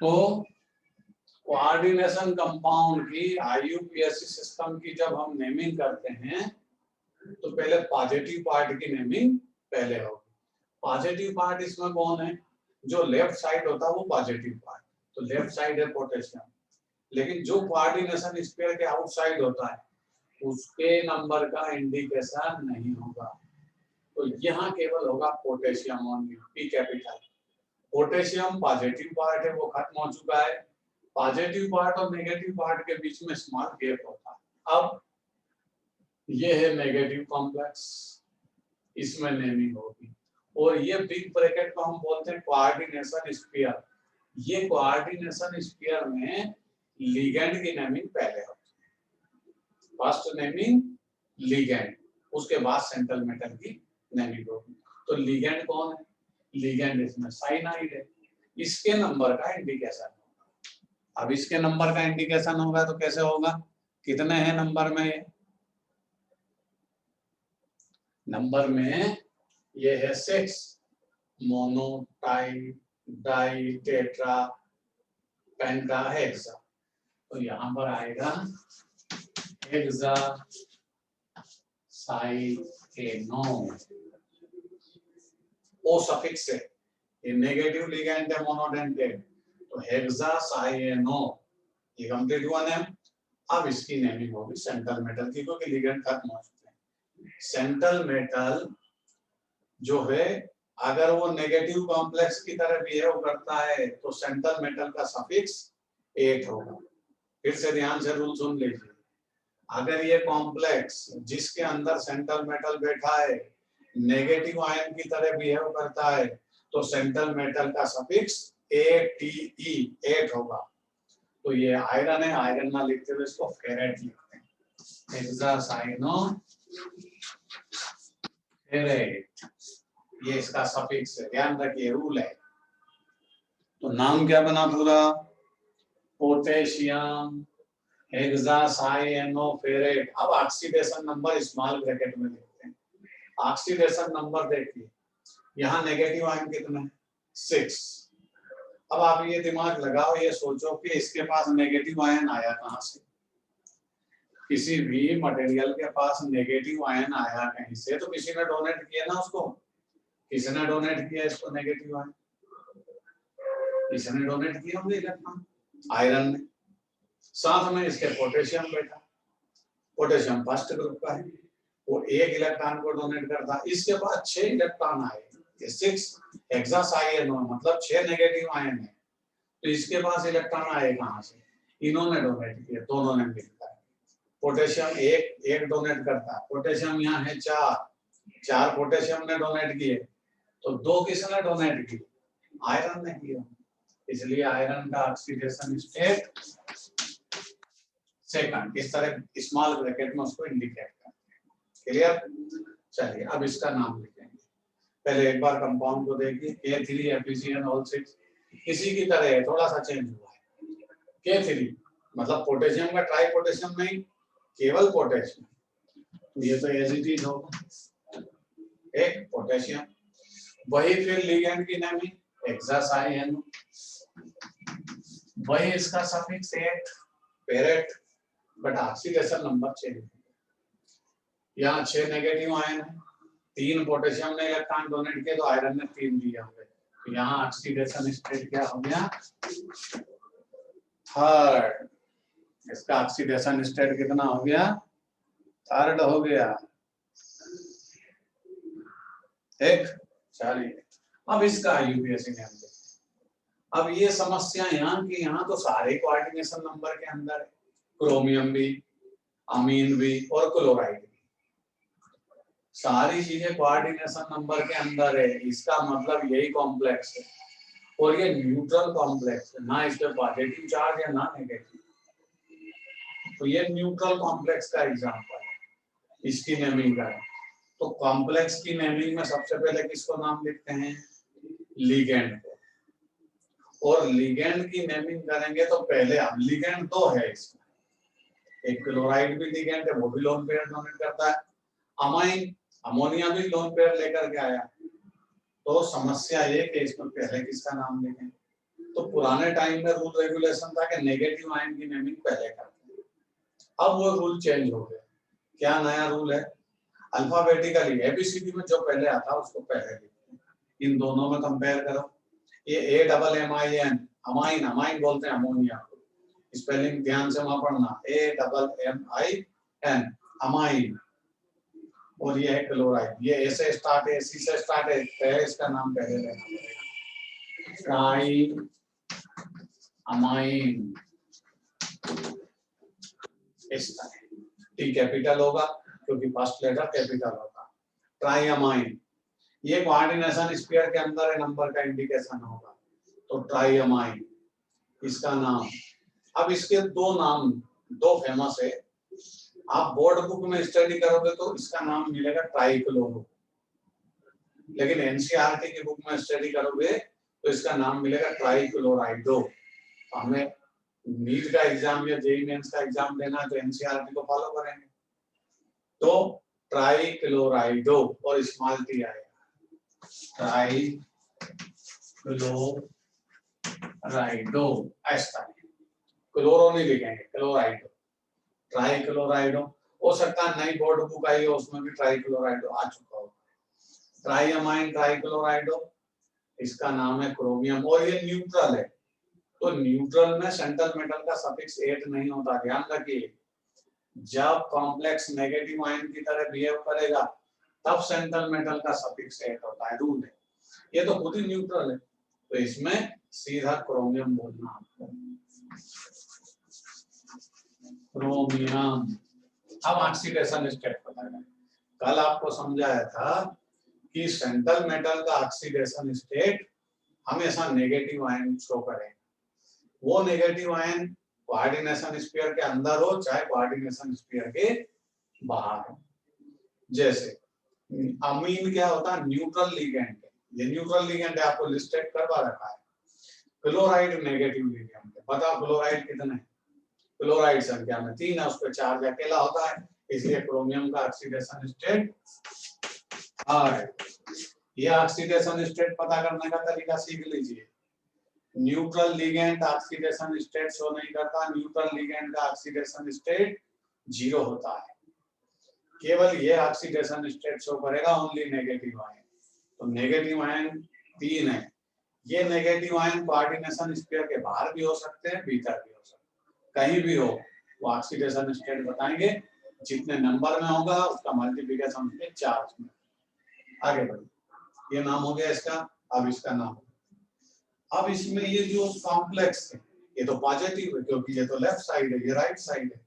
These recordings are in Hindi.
तो कोऑर्डिनेशन कंपाउंड की IUPAC सिस्टम की जब हम नेमिंग करते हैं तो पहले पॉजिटिव पार्ट की नेमिंग पहले होगी। पॉजिटिव पार्ट इसमें कौन है? जो लेफ्ट साइड होता है वो पॉजिटिव पार्ट, तो लेफ्ट साइड है पोटेशियम। लेकिन जो कोऑर्डिनेशन स्फीयर के आउटसाइड होता है उसके नंबर का इंडिकेशन नहीं होगा, तो यहाँ केवल होगा potassium only, P capital. Potassium positive part है, वो खत्म हो चुका है। पॉजिटिव पार्ट और नेगेटिव पार्ट के बीच में स्मॉल गैप होता है। अब ये है नेगेटिव कॉम्प्लेक्स, इसमें नेमिंग होगी। और ये बिग ब्रैकेट को हम बोलते हैं कोऑर्डिनेशन स्फीयर। ये कोऑर्डिनेशन स्फीयर में लिगेंड की नेमिंग पहले होती है। फर्स्ट नेमिंग लिगेंड, उसके बाद सेंट्रल मेटल की नेमिंग होगी। तो लिगेंड कौन है? लिगेंड इसमें साइनाइड है, इसके नंबर का इंडिकेशन होगा। अब इसके नंबर का इंडिकेशन होगा तो कैसे होगा? कितने हैं नंबर में? ये नंबर में ये है 6, मोनो, टाई, डाई, टेट्रा, पेंटा, हेक्सा। तो यहाँ पर आएगा हेक्सा साइएनो, ओ सफिक्स है, ये नेगेटिव लिगेंड है मोनोडेंटेट, तो हेक्सा साइएनो, ये कंप्लीट हुआ नेम। अब इसकी नेमिंग होगी सेंट्रल मेटल की, क्योंकि लिगेंड खत्म हो चुके हैं। सेंट्रल मेटल जो है अगर वो नेगेटिव कॉम्प्लेक्स की तरह बिहेव करता है तो सेंट्रल मेटल का सफिक्स 8 होगा। फिर से ध्यान से रूल सुन लीजिए। अगर ये कॉम्प्लेक्स जिसके अंदर सेंट्रल मेटल बैठा है नेगेटिव आयन की तरह बिहेव करता है तो सेंट्रल मेटल का सफिक्स ATE 8 होगा। तो ये आयरन है, आयरन ना लिखते हुए इसको फेरेट लिखते हैं, हेक्सासाइनो फेरेट, ये इसका सफिक्स है, ध्यान रखिए, रूल है। तो नाम क्या बना पूरा? Potassium hexacyanoferrate. अब ऑक्सीडेशन नंबर स्मॉल ब्रैकेट में लिखते हैं। ऑक्सीडेशन नंबर देखिए, यहाँ नेगेटिव आयन कितने हैं? 6। अब आप ये दिमाग लगाओ, ये सोचो कि इसके पास नेगेटिव आयन आया कहाँ से? किसी भी मटेरियल के पास नेगेटिव आयन आया कहीं से, तो किसी ने डोनेट किया ना उसको। किसने डोनेट किया इसको नेगेटिव आयन? किसने डोनेट किया होंगे इलेक्ट्रॉन? आयरन ने। साथ में इसके पोटेशियम बैठा, पोटेशियम फर्स्ट ग्रुप का है, वो 1 इलेक्ट्रॉन को डोनेट करता। इसके पास 6 इलेक्ट्रॉन आए, ये 6 हेक्सासाइनो मतलब 6 नेगेटिव आयन है, तो इसके पास इलेक्ट्रॉन आए कहाँ से? इन्होंने डोनेट किए, दोनों ने मिलकर। पोटेशियम एक डोनेट करता, पोटेशियम यहाँ है 4 पोटेशियम ने डोनेट किए, तो 2 किसने डोनेट किए? आयरन ने किया। इसलिए आयरन का ऑक्सीडेशन स्टेट सेकंड, इस तरह स्मॉल ब्रैकेट में उसको इंडिकेट करते हैं। क्लियर? चलिए अब इसका नाम लिखेंगे। पहले एक बार कंपाउंड को देखिए, K3FeCnO6 इसी की तरह है, थोड़ा सा चेंज हुआ है। K3 मतलब पोटेशियम का ट्राई पोटेशियम नहीं, केवल पोटेशियम, ये तो एज इट इज होगा, एक पोटेशियम। वही फिर लिगेंड की नेमिंग हेक्सासाइनो, वही इसका suffix 8 Perot, but oxidation number change. यहाँ 6 नेगेटिव आयन है, 3 पोटेशियम ने इलेक्ट्रॉन डोनेट किए तो आयरन ने 3 दिया हुए, तो यहाँ ऑक्सीडेशन स्टेट क्या हो गया? थर्ड। इसका ऑक्सीडेशन स्टेट कितना हो गया? थर्ड हो गया। एक चलिए अब इसका यूपीएससी ने हम अब ये समस्या यहाँ की, यहाँ तो सारे कोऑर्डिनेशन नंबर के अंदर है, क्रोमियम भी, अमीन भी और क्लोराइड भी, सारी चीजें कोऑर्डिनेशन नंबर के अंदर है। इसका मतलब यही कॉम्प्लेक्स है, और ये न्यूट्रल कॉम्प्लेक्स है, ना इस पे पॉजिटिव चार्ज है ना नेगेटिव, तो ये न्यूट्रल कॉम्प्लेक्स का एग्जांपल है, इसकी नेमिंग का है। तो कॉम्प्लेक्स की नेमिंग में सबसे पहले किसको नाम लिखते हैं? लिगेंड को। और लिगेंड की नेमिंग करेंगे तो पहले हम लिगेंड 2 है इसमें, एक क्लोराइड भी लिगेंड है, वो भी लोन पेयर डोनेट करता है। अमाइन अमोनिया भी लोन पेयर लेकर के आया, तो समस्या ये कि इसमें पहले किसका नाम लिखें? तो पुराने टाइम में रूल रेगुलेशन था कि नेगेटिव आयन की नेमिंग पहले करते हैं, अब वो रूल चेंज हो गया। क्या नया रूल है? अल्फाबेटिकली एबीसीडी में जो पहले आता उसको पहले लिखते हैं। इन दोनों में कंपेयर करो, ये AMMIN अमाइन, अमाइन बोलते हैं अमोनिया को, स्पेलिंग ध्यान से वहां पढ़ना, AMMIN अमाइन, और ये है क्लोराइड, ये ए से स्टार्ट है, सी से स्टार्ट है, इसका नाम पहले लेना पड़ेगा, ट्राई अमाइन, इसका टी कैपिटल होगा क्योंकि फर्स्ट लेटर कैपिटल होगा, ट्राई अमाइन। ये कोऑर्डिनेशन स्फीयर के अंदर है, नंबर का इंडिकेशन होगा, तो ट्राई अमाइन इसका नाम। अब इसके दो नाम, दो फेमस है, आप बोर्ड बुक में स्टडी करोगे तो इसका नाम मिलेगा ट्राइक्लोरो, लेकिन एनसीईआरटी की बुक में स्टडी करोगे तो इसका नाम मिलेगा ट्राइक्लोराइडो। तो हमें नीट का एग्जाम या जेईई मेंस का एग्जाम देना है तो एनसीईआरटी को फॉलो करेंगे, तो ट्राइक्लोराइडो और स्मॉल टी आएगा, ट्राइक्लोराइडो, ऐसा क्लोरो नहीं लिखेंगे, क्लोराइडो, ट्राइक्लोराइडो। हो सकता है नई बोर्ड बुक आई हो उसमें भी ट्राइक्लोराइडो आ चुका हो। ट्राइअमाइन ट्राइक्लोराइडो, इसका नाम है क्रोमियम, और ये न्यूट्रल है, तो न्यूट्रल में सेंट्रल मेटल का सफिक्स 8 नहीं होता, ध्यान रखिए। जब कॉम्प्लेक्स नेगेटिव आयन की तरह बिहेव करेगा तब सेंट्रल मेटल का सफिक्स 8 होता है, रूल है। ये तो खुद ही न्यूट्रल है, तो इसमें सीधा क्रोमियम बोलना आपको, क्रोमियम। अब ऑक्सीडेशन स्टेट पता है, कल आपको समझाया था कि सेंट्रल मेटल का ऑक्सीडेशन स्टेट हमेशा नेगेटिव आयन शो करेगा। वो नेगेटिव आयन कोऑर्डिनेशन स्फीयर के अंदर हो चाहे कोऑर्डिनेशन स्फीयर के बाहर हो। जैसे अमीन क्या होता है? न्यूट्रल लिगेंड, ये न्यूट्रल लिगेंड है, आपको लिस्टेड करवा रखा है। क्लोराइड नेगेटिव लिगेंड है, बताओ क्लोराइड कितने? क्लोराइड संख्या में 3 है, उस पर चार्ज अकेला होता है, इसलिए क्रोमियम का ऑक्सीडेशन स्टेट है। ये ऑक्सीडेशन स्टेट पता करने का तरीका सीख लीजिए। Neutral ligand oxidation state show नहीं करता, न्यूट्रल लिगेंड का ऑक्सीडेशन स्टेट 0 होता है, केवल ये ऑक्सीडेशन स्टेट शो करेगा ओनली नेगेटिव आयन। तो नेगेटिव आयन 3 है, ये नेगेटिव आयन कोऑर्डिनेशन स्फीयर के बाहर भी हो सकते हैं, भीतर भी हो सकते हैं, कहीं भी हो वो ऑक्सीडेशन स्टेट बताएंगे। जितने नंबर में होगा उसका मल्टीप्लिकेशन उसके चार्ज में। आगे बढ़िए, ये नाम हो गया इसका, अब इसका नाम। अब इसमें ये जो कॉम्प्लेक्स है ये तो पॉजिटिव है क्योंकि ये तो लेफ्ट साइड है, ये राइट साइड है,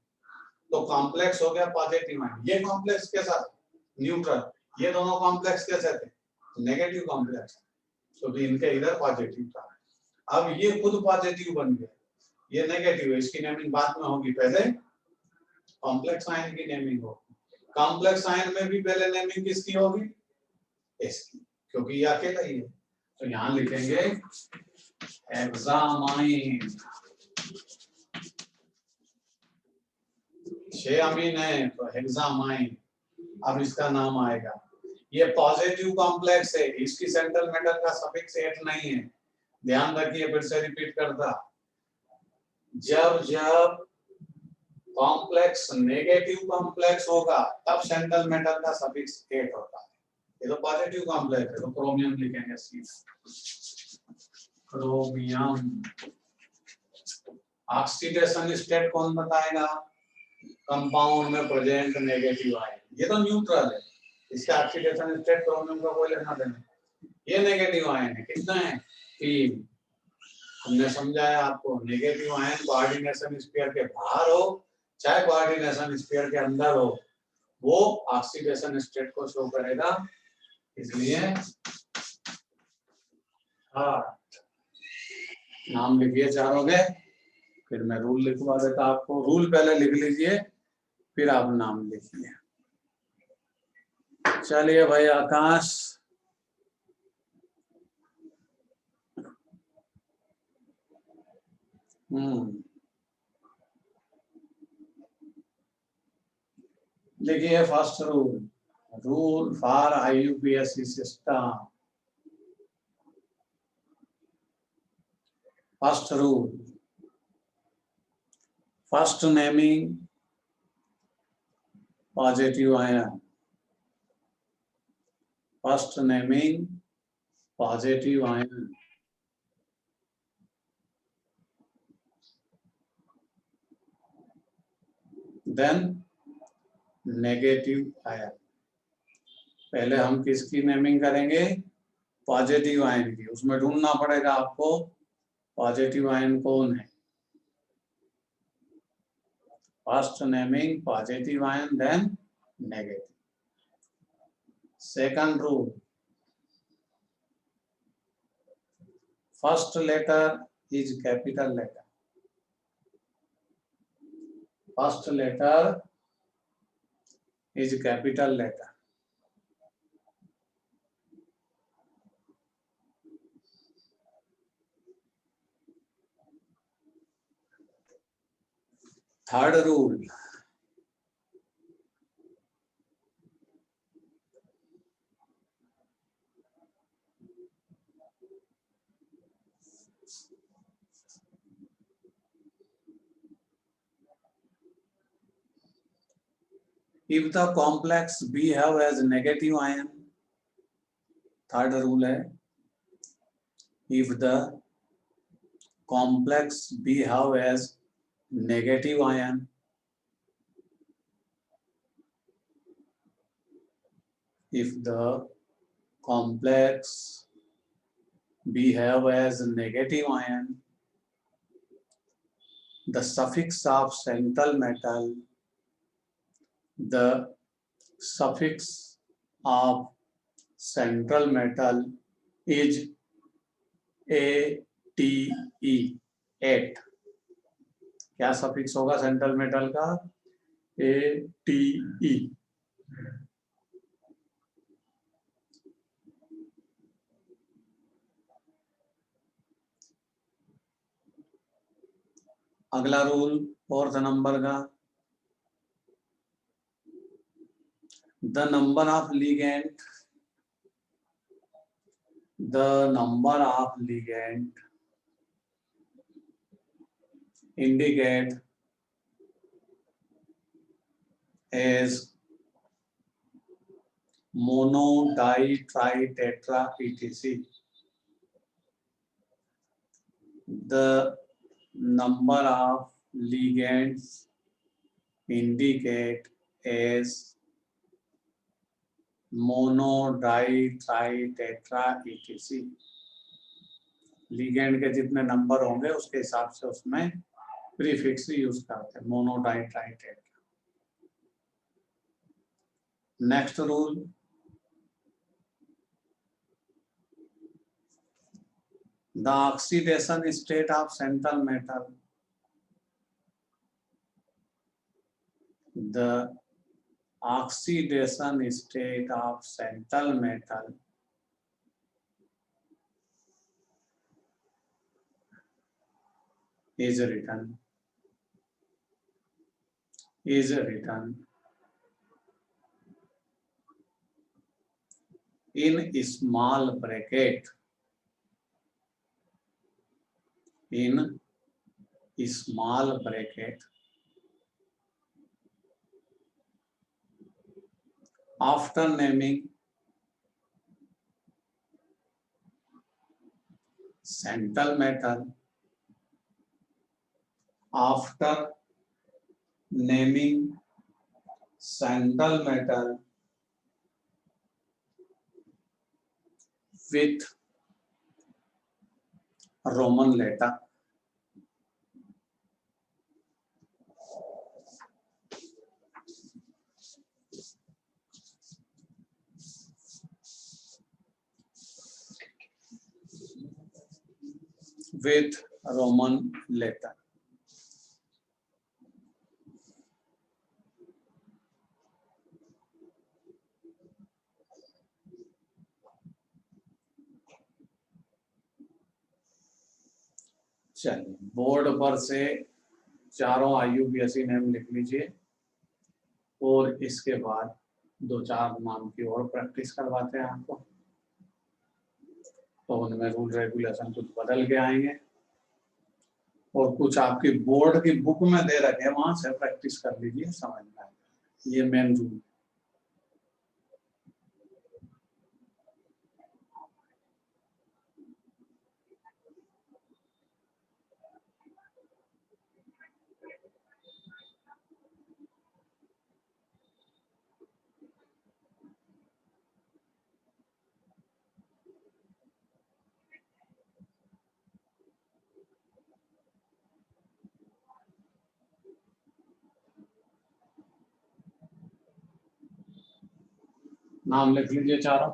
तो कॉम्प्लेक्स हो गया पॉजिटिव आयन। ये कॉम्प्लेक्स के साथ न्यूट्रल, ये दोनों कॉम्प्लेक्स कैसे थे? नेगेटिव कॉम्प्लेक्स, तो भी इनके इधर पॉजिटिव था। अब ये खुद पॉजिटिव बन गया, ये नेगेटिव है, इसकी नेमिंग बाद में होगी, पहले कॉम्प्लेक्स आयन की नेमिंग होगी। कॉम्प्लेक्स आयन में भी पहले नेमिंग किसकी होगी? इसकी, क्योंकि ये अकेला ही है, तो यहां लिखेंगे हेक्सामाइन। 6 अमीन है तो हेक्सामाइन, अब इसका नाम आएगा। ये पॉजिटिव कॉम्प्लेक्स है, इसकी सेंट्रल मेटल का सफिक्स 8 नहीं है, ध्यान रखिए, फिर से रिपीट करता, जब जब कॉम्प्लेक्स नेगेटिव कॉम्प्लेक्स होगा तब सेंट्रल मेटल का सफिक्स 8 होता है। ये तो पॉजिटिव कॉम्प्लेक्स है तो क्रोमियम लिखेंगे, क्रोमियम। ऑक्सीडेशन स्टेट कौन बताएगा? कंपाउंड में प्रेजेंट नेगेटिव आयन, ये तो न्यूट्रल है, इसका ऑक्सीडेशन स्टेट क्रोमियम का कोई लेना देना। ये नेगेटिव आयन है, कितना है? 3। हमने समझाया आपको, नेगेटिव आयन कोऑर्डिनेशन स्फीयर के बाहर हो चाहे कोऑर्डिनेशन स्फीयर के अंदर हो, वो ऑक्सीडेशन स्टेट को शो करेगा, इसलिए नाम लिखिए चारों के, फिर मैं रूल लिखवा देता आपको। रूल पहले लिख लीजिए फिर आप नाम लिखिए। चलिए भाई आकाश, देखिए first rule, rule for IUPAC system. First rule, first naming positive ion, first naming positive ion, then negative ion. पहले हम किसकी नेमिंग करेंगे? पॉजिटिव आयन की। उसमें ढूंढना पड़ेगा आपको पॉजिटिव आयन कौन है। First naming positive ion then negative. Second rule, first letter is capital letter, first letter is capital letter. Third rule, if the complex behave as negative ion, third rule है, if the complex behave as negative ion, if the complex behave as negative ion, the suffix of central metal, the suffix of central metal is ATE, 8। क्या सफिक्स होगा सेंट्रल मेटल का? ATE। अगला रूल फोर्थ नंबर का, the number of ligand, the number of ligand indicate as mono, di, tri, tetra, etc. The number of ligands indicate as mono, di, tri, tetra, etc. Ligand के जितने नंबर होंगे उसके हिसाब से उसमें प्रीफिक्स यूज करते हैं, mono, di, tri, tetra. Next rule, the oxidation state of central metal, the oxidation state of central metal is written in small bracket, in small bracket after naming central metal, after naming central metal with Roman letter, with Roman letter। चलिए बोर्ड पर से चारों IUPAC नेम लिख लीजिए और इसके बाद 2-4 नाम की और प्रैक्टिस करवाते हैं आपको, तो उनमें रूल रेगुलेशन कुछ बदल के आएंगे। और कुछ आपकी बोर्ड की बुक में दे रखे, वहां से प्रैक्टिस कर लीजिए, समझ में आएगा। ये मेन रूल। नाम लिख लीजिए चारों।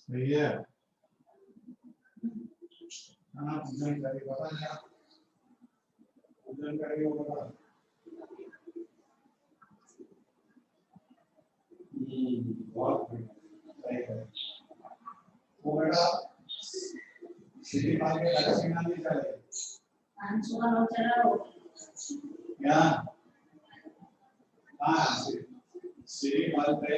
सही है। पूजन करिए, बता क्या पूजन करिए, बता। बहुत सही है। वो बेटा सीधी बात के लक्ष्य में नहीं चले। क्या? हाँ, सीधी बात पे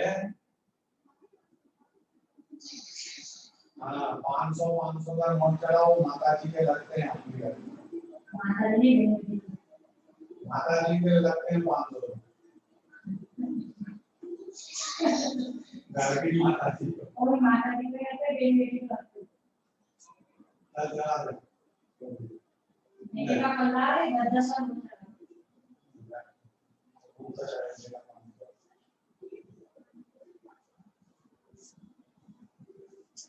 हाँ 500 का नोट चलाओ, माता जी के लगते हैं। माता जी के लगते हैं 500। घर की माता जी और माता जी के लगते हैं। का पल्ला है 10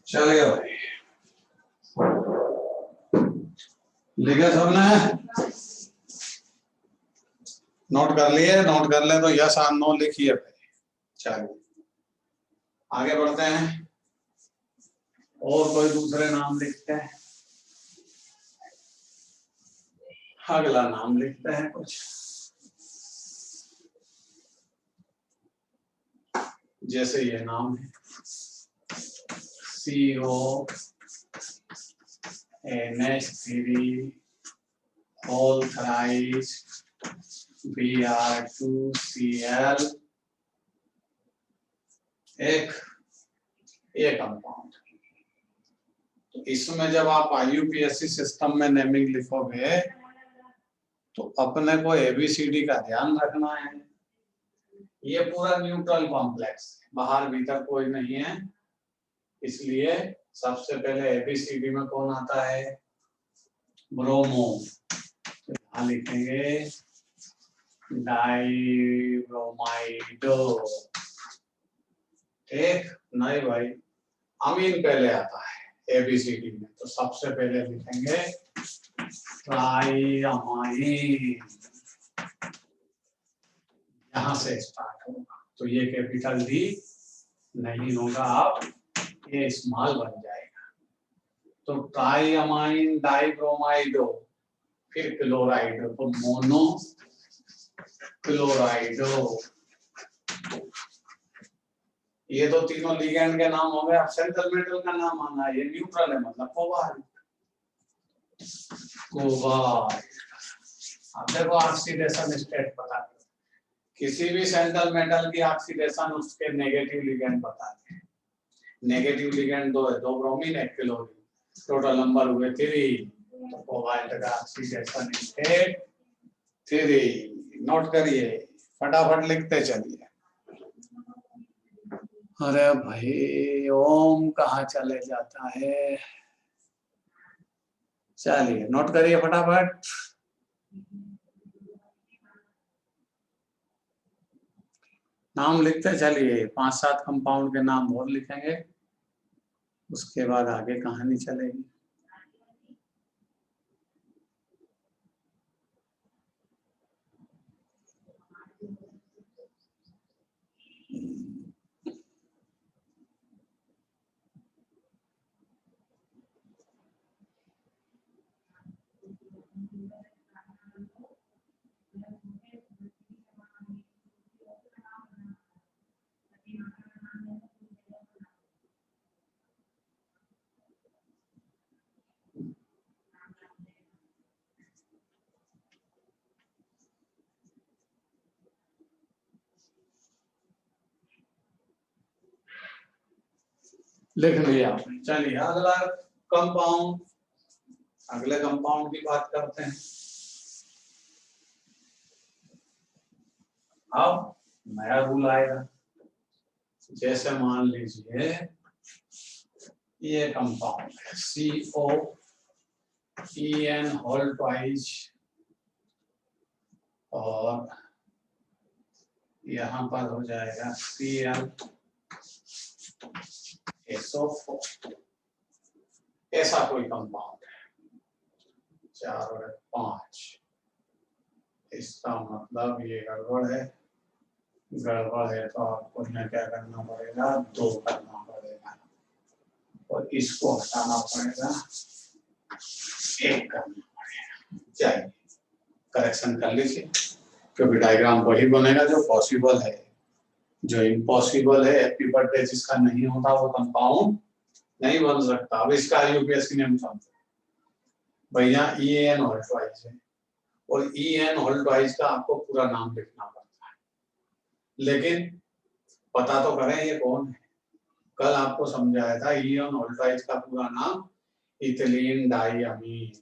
चलिए भाई, लिखे सबने? नोट कर लिए? नोट कर ले तो यस और नो लिखिए। चलिए आगे बढ़ते हैं। और कोई दूसरे नाम लिखते हैं? अगला नाम लिखते हैं कुछ, जैसे ये नाम है CONH3 होल थ्राइस Br2Cl, एक कंपाउंड। तो इसमें जब आप IUPAC सिस्टम में नेमिंग लिखोगे तो अपने को ABCD का ध्यान रखना है। ये पूरा न्यूट्रल कॉम्प्लेक्स, बाहर भीतर कोई नहीं है, इसलिए सबसे पहले ABCD में कौन आता है? ब्रोमो। तो यहाँ लिखेंगे डाइब्रोमाइडो। ठीक नहीं भाई, अमीन पहले आता है ABCD में, तो सबसे पहले लिखेंगे ट्राइअमाइन। यहाँ से स्टार्ट होगा, तो ये कैपिटल D नहीं होगा, आप ये स्मॉल बन जाएगा। तो ट्राइअमाइन डाइब्रोमाइडो, फिर क्लोराइडो, तो मोनो क्लोराइडो। ये तो तीनों लिगेंड के नाम हो गए। अब सेंट्रल मेटल का नाम आना है, ये न्यूट्रल है मतलब कोबाल्ट। अब देखो ऑक्सीडेशन स्टेट पता है, किसी भी सेंट्रल मेटल की ऑक्सीडेशन उसके नेगेटिव लिगेंड बताते हैं। नेगेटिव लिगेंड 2 है, 2 ब्रोमीन 1 क्लोरीन, टोटल नंबर हुए 3। तो कोबाल्ट का ऑक्सीडेशन स्टेट 3। नोट करिए, फटाफट लिखते चलिए। अरे भाई ओम कहाँ चले जाता है? चलिए नोट करिए फटाफट। नाम लिखते चलिए, 5-7 कंपाउंड के नाम और लिखेंगे, उसके बाद आगे कहानी चलेगी। लिख लिया। चलिए अगला कंपाउंड, अगले कंपाउंड की बात करते हैं। अब नया रूल आएगा, जैसे मान लीजिए ये कंपाउंड है COEN होल ट्वाइस और यहाँ पर हो जाएगा ClSO4, ऐसा कोई कंपाउंड है 4 और 5, इसका मतलब ये गड़बड़ है। गड़बड़ है तो आपको यहाँ क्या करना पड़ेगा, 2 करना पड़ेगा और इसको हटाना पड़ेगा, 1 करना पड़ेगा। चलिए करेक्शन कर लीजिए, क्योंकि डायग्राम वही बनेगा जो पॉसिबल है। जो इम्पॉसिबल है, हैप्पी बर्थडे जिसका नहीं होता वो कंपाउंड नहीं बन सकता। अब इसका यूपीएससी नेम समझो भैया, EN होल ट्वाइस है और EN होल ट्वाइस का आपको पूरा नाम लिखना पड़ता है, लेकिन पता तो करें ये कौन है। कल आपको समझाया था EN होल ट्वाइस का पूरा नाम इथिलीन डाइअमीन।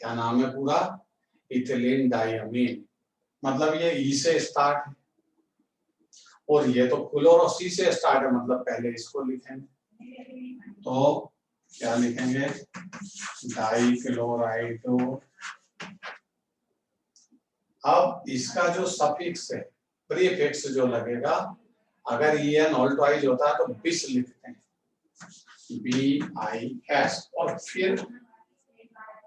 क्या नाम है पूरा? इथिलीन डाइअमीन। मतलब ये ई से स्टार्ट है और ये तो क्लोरो सी से स्टार्ट है, मतलब पहले इसको लिखेंगे तो क्या लिखेंगे, डाइक्लोराइडो। अब इसका जो सफिक्स है, प्रीफिक्स जो लगेगा, अगर EN होल ट्वाइस होता है तो बिस लिखते हैं, BIS, और फिर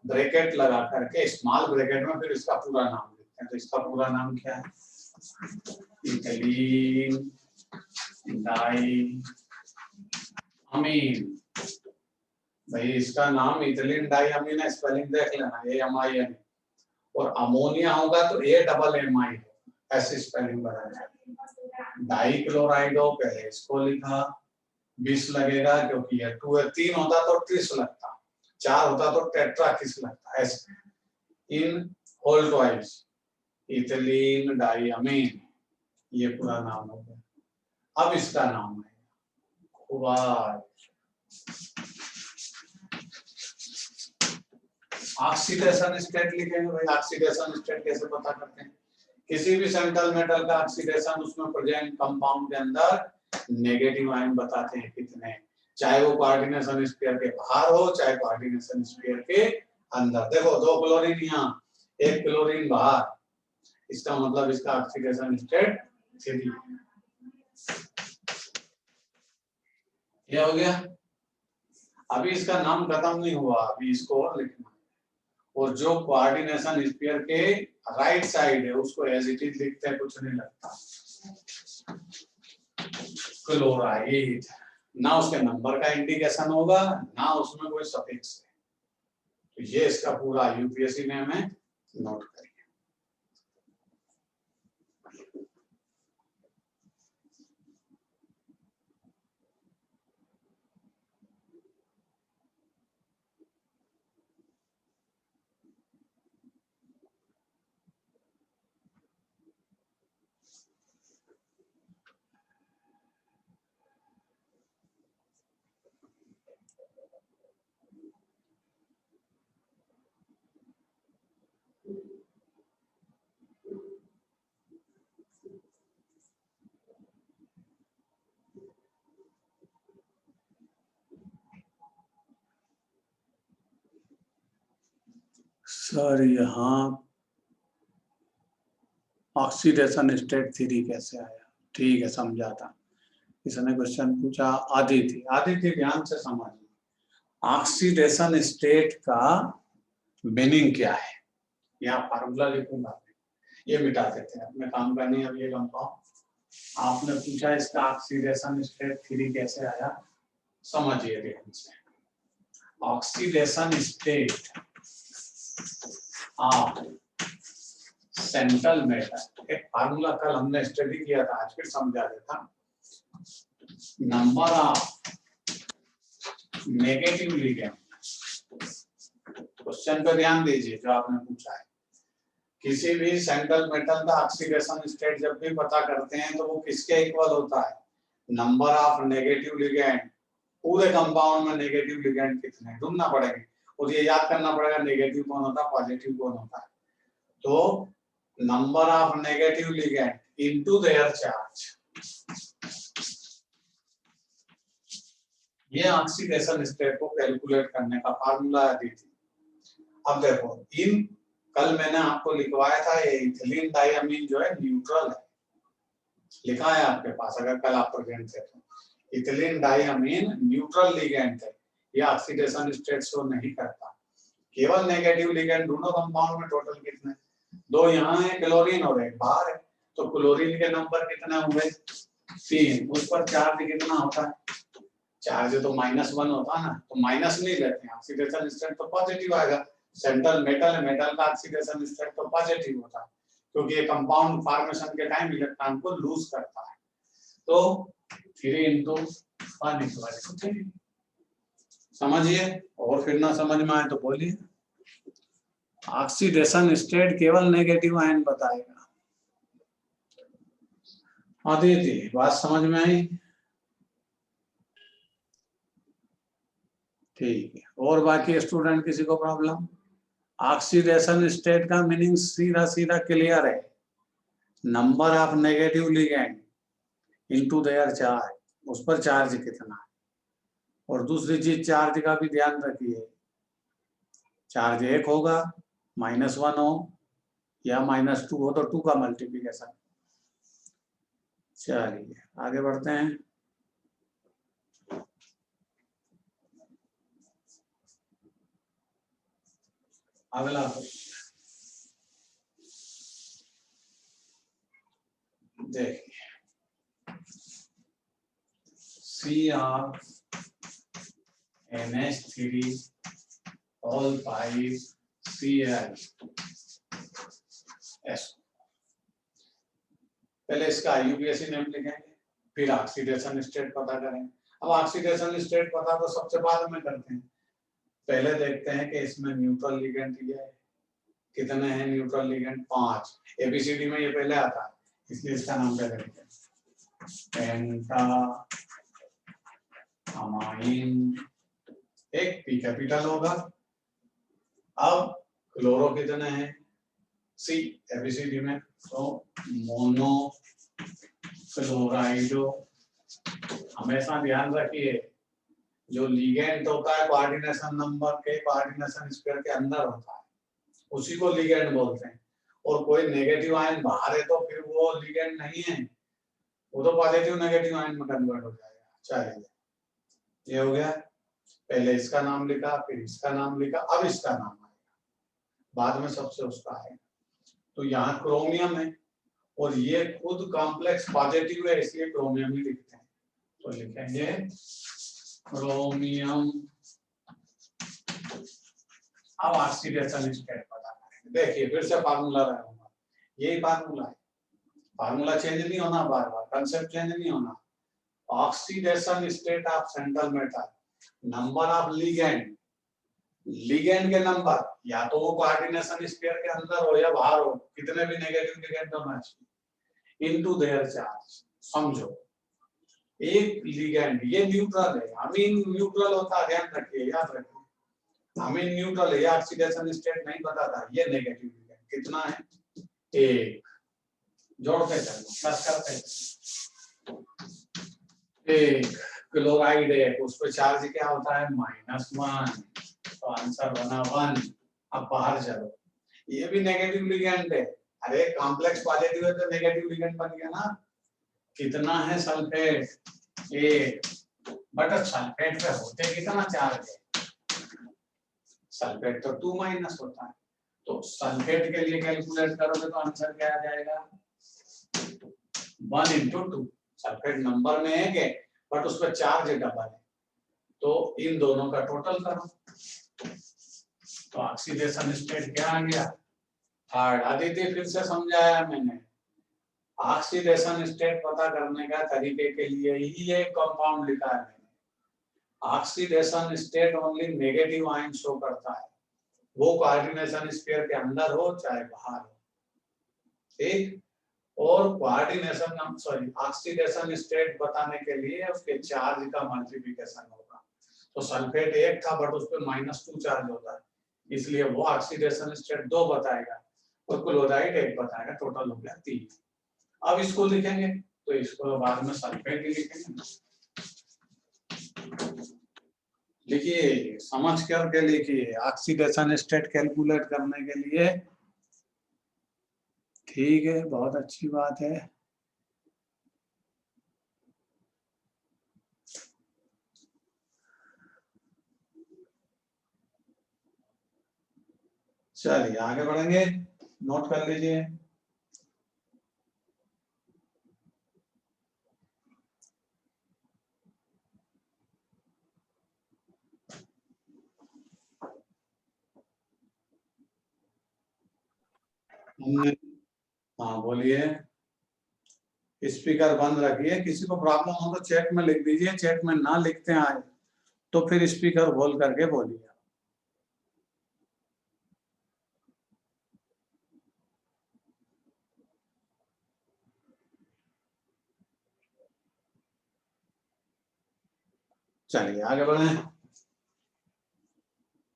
ब्रैकेट लगा करके स्मॉल ब्रैकेट में फिर इसका पूरा नाम लिखते हैं। तो इसका पूरा नाम क्या है, इथिलीन डाइअमीन। भाई इसका नाम इथिलीन डाइअमीन है, स्पेलिंग देख लेना, AMIN, और अमोनिया होगा तो AMMI, ऐसी स्पेलिंग बनाना। डाइक्लोराइडो पहले इसको लिखा, 20 लगेगा क्योंकि ये 2 है, 3 होता तो ट्रिस लगता, 4 होता तो टेट्राकिस लगता। ऐसे इन होल ट्वाइस इथिलीन डाइअमीन, ये पूरा नाम हो गया। अब इसका नाम है ऑक्सीडेशन स्टेट लिखेंगे। भाई ऑक्सीडेशन स्टेट कैसे पता करते हैं? किसी भी सेंट्रल मेटल का ऑक्सीडेशन, उसमें प्रेजेंट कंपाउंड के अंदर नेगेटिव आयन बताते हैं कितने, चाहे वो कोऑर्डिनेशन स्फीयर के बाहर हो चाहे कोऑर्डिनेशन स्फीयर के अंदर। देखो 2 क्लोरीन यहाँ, 1 क्लोरीन बाहर, इसका मतलब इसका ऑक्सीडेशन स्टेट 3। क्या हो गया? अभी इसका नाम खत्म नहीं हुआ, अभी इसको और लिखना, और जो कोऑर्डिनेशन स्फीयर के राइट साइड है उसको एज इट इज लिखते हैं, कुछ नहीं लगता, क्लोराइड। ना उसके नंबर का इंडिकेशन होगा ना उसमें कोई सफिक्स है। तो ये इसका पूरा यूपीएससी नेम है, नोट करिए। सर यहाँ ऑक्सीडेशन स्टेट 3 कैसे आया? ठीक है, समझा था। इसने क्वेश्चन पूछा, आदित्य ध्यान से समझिए, ऑक्सीडेशन स्टेट का मीनिंग क्या है। यहाँ फार्मूला लिखूंगा, ये मिटा देते हैं, अपने काम का नहीं। अब ये कंपाउंड आपने पूछा इसका ऑक्सीडेशन स्टेट 3 कैसे आया, समझिए ध्यान से। Oxidation state of central metal, एक फार्मूला कल हमने स्टडी किया था, आज फिर समझा देता। Number of negative ligand, question पे ध्यान दीजिए जो आपने पूछा है। किसी भी सेंट्रल मेटल का ऑक्सीडेशन स्टेट जब भी पता करते हैं तो वो किसके इक्वल होता है, नंबर ऑफ नेगेटिव लिगेंड। पूरे कंपाउंड में नेगेटिव लिगेंड कितने ढूंढना पड़ेंगे, और ये याद करना पड़ेगा नेगेटिव कौन होता है, पॉजिटिव कौन होता है। तो number of negative ligand into their charge, ये ऑक्सीडेशन स्टेट को कैलकुलेट करने का फार्मूला दी थी। अब देखो, इन कल मैंने आपको लिखवाया था ये इथिलीन डाइअमीन जो है न्यूट्रल है, लिखा है आपके पास अगर कल आप प्रेजेंट थे तो। इथिलीन डाइअमीन न्यूट्रल लिगेंड है, ये ऑक्सीडेशन स्टेट शो नहीं करता। केवल नेगेटिव लिगेंड ढूंढो कंपाउंड में टोटल कितने, 2 यहाँ है क्लोरीन और 1 बाहर है, तो क्लोरीन के नंबर कितने हुए 3, उस पर चार्ज कितना होता है, चार्ज तो -1 होता है ना, तो माइनस नहीं लेते हैं, ऑक्सीडेशन स्टेट तो पॉजिटिव आएगा। सेंट्रल मेटल है, मेटल का ऑक्सीडेशन स्टेट तो पॉजिटिव होता है, क्योंकि ये कंपाउंड फॉर्मेशन के टाइम इलेक्ट्रॉन को लूज करता है। तो 3 × 1 समझिए, और फिर ना समझ में आए तो बोलिए। ऑक्सीडेशन स्टेट केवल नेगेटिव आयन बताएगा। आदित्य बात समझ में आई? ठीक है, और बाकी स्टूडेंट किसी को प्रॉब्लम? ऑक्सीडेशन स्टेट का मीनिंग सीधा सीधा क्लियर है, number of negative ligand into their charge, उस पर चार्ज कितना है। और दूसरी चीज चार्ज का भी ध्यान रखिए, चार्ज 1 होगा, -1 हो या -2 हो तो 2 का मल्टीप्लिकेशन। चलिए आगे बढ़ते हैं। अगला देखिए, CrNH3 all 5 Cl S। पहले इसका IUPAC नेम लिखेंगे, फिर ऑक्सीडेशन स्टेट पता करेंगे। अब ऑक्सीडेशन स्टेट पता तो सबसे बाद में करते हैं, पहले देखते हैं कि इसमें न्यूट्रल लिगेंड दिया है, कितने हैं न्यूट्रल लिगेंड, 5। ABCD में ये पहले आता है, इसलिए इसका नाम पहले लिखें, पेंटामाइन, एक P कैपिटल होगा। अब क्लोरो कितने हैं, C ABCD में, तो मोनो क्लोराइडो। हमेशा ध्यान रखिए जो लिगेंड होता है कोऑर्डिनेशन नंबर के कोऑर्डिनेशन स्क्वायर के अंदर होता है, उसी को लिगेंड बोलते हैं। और कोई नेगेटिव आयन बाहर है तो फिर वो लिगेंड नहीं है, वो तो पॉजिटिव नेगेटिव आयन में कन्वर्ट हो जाएगा। चलिए ये हो गया, पहले इसका नाम लिखा, फिर इसका नाम लिखा, अब इसका नाम आएगा, बाद में सबसे उसका आएगा। तो यहाँ क्रोमियम है और ये खुद कॉम्प्लेक्स पॉजिटिव है, इसलिए क्रोमियम ही लिखते हैं, तो लिखेंगे क्रोमियम। अब ऑक्सीडेशन स्टेट पता करेंगे। देखिए फिर से फार्मूला रहूंगा, यही फार्मूला है, फार्मूला चेंज नहीं होना, बार बार कंसेप्ट चेंज नहीं होना। Oxidation state of central metal, number of ligand, ligand के नंबर या तो वो कोऑर्डिनेशन स्क्वायर के अंदर हो या बाहर हो, कितने भी नेगेटिव लिगेंड होना चाहिए, इनटू देयर चार्ज। समझो एक लिगेंड ये न्यूट्रल है, अमीन न्यूट्रल होता है, ध्यान रखिए, याद रखिए, अमीन न्यूट्रल है, ऑक्सीडेशन स्टेट नहीं पता था, ये नेगेटिव लिगेंड कितना है, 1। जोड़ते चलो, प्लस करते, 1 क्लोराइड है, उस पर चार्ज क्या होता है, -1, तो आंसर बना 1। अब बाहर चलो, ये भी नेगेटिव लिगेंड है, अरे कॉम्प्लेक्स पॉजिटिव है तो नेगेटिव लिगेंड बन गया ना। कितना है सल्फेट, 1, बट सल्फेट पे होते कितना चार्ज है, सल्फेट तो 2- होता है, तो सल्फेट के लिए कैलकुलेट करोगे तो आंसर क्या आ जाएगा, 1 × 2। सल्फेट नंबर में एक है बट उस पर चार्ज डबल है, तो इन दोनों का टोटल करो। तो ऑक्सीडेशन स्टेट क्या आ गया? थर्ड। आदित्य फिर से समझाया मैंने, ऑक्सीडेशन स्टेट पता करने का तरीके के लिए ही ये कंपाउंड लिखा है मैंने। Oxidation state only negative ion show करता है, वो कोऑर्डिनेशन स्फीयर के अंदर हो चाहे बाहर हो, ठीक। और कोऑर्डिनेशन सॉरी ऑक्सीडेशन स्टेट बताने के लिए उसके चार्ज का मल्टीप्लिकेशन होगा। तो सल्फेट 1 था बट उस पे -2 चार्ज होता है, इसलिए वो ऑक्सीडेशन स्टेट 2 बताएगा और क्लोराइड 1 बताएगा, टोटल हो गया 3। अब इसको लिखेंगे तो इसको बाद में सल्फेट ही लिखेंगे। लिखिए, समझ करके लिखिए, ऑक्सीडेशन स्टेट कैलकुलेट करने के लिए। ठीक है, बहुत अच्छी बात है। चलिए आगे बढ़ेंगे, नोट कर लीजिए। हाँ बोलिए। स्पीकर बंद रखिए, किसी को प्रॉब्लम हो तो चैट में लिख दीजिए, चैट में ना लिखते आए तो फिर स्पीकर खोल करके बोलिए। चलिए आगे बढ़े।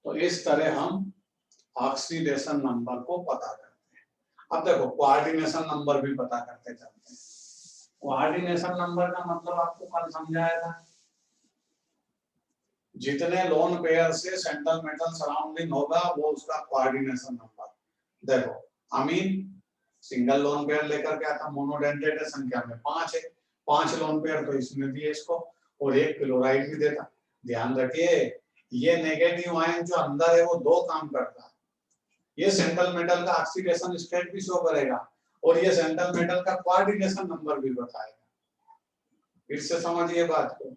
तो इस तरह हम ऑक्सीडेशन नंबर को पता करते हैं। अब देखो कोऑर्डिनेशन नंबर भी पता करते चलते हैं। कोऑर्डिनेशन नंबर का मतलब आपको कल समझाया था, जितने लोन पेयर से सेंट्रल मेटल सराउंडिंग होगा वो उसका कोऑर्डिनेशन नंबर। देखो अमीन सिंगल लोन पेयर लेकर के आता, मोनोडेंटेट है, संख्या में 5 है, 5 लोन पेयर तो इसमें दिए इसको, और 1 क्लोराइड भी देता। ध्यान रखिए ये नेगेटिव आयन जो अंदर है वो 2 काम करता है, ये सेंट्रल मेटल का ऑक्सीडेशन स्टेट भी शो करेगा और ये सेंट्रल मेटल का कोऑर्डिनेशन नंबर भी बताएगा। फिर से समझिए बात को,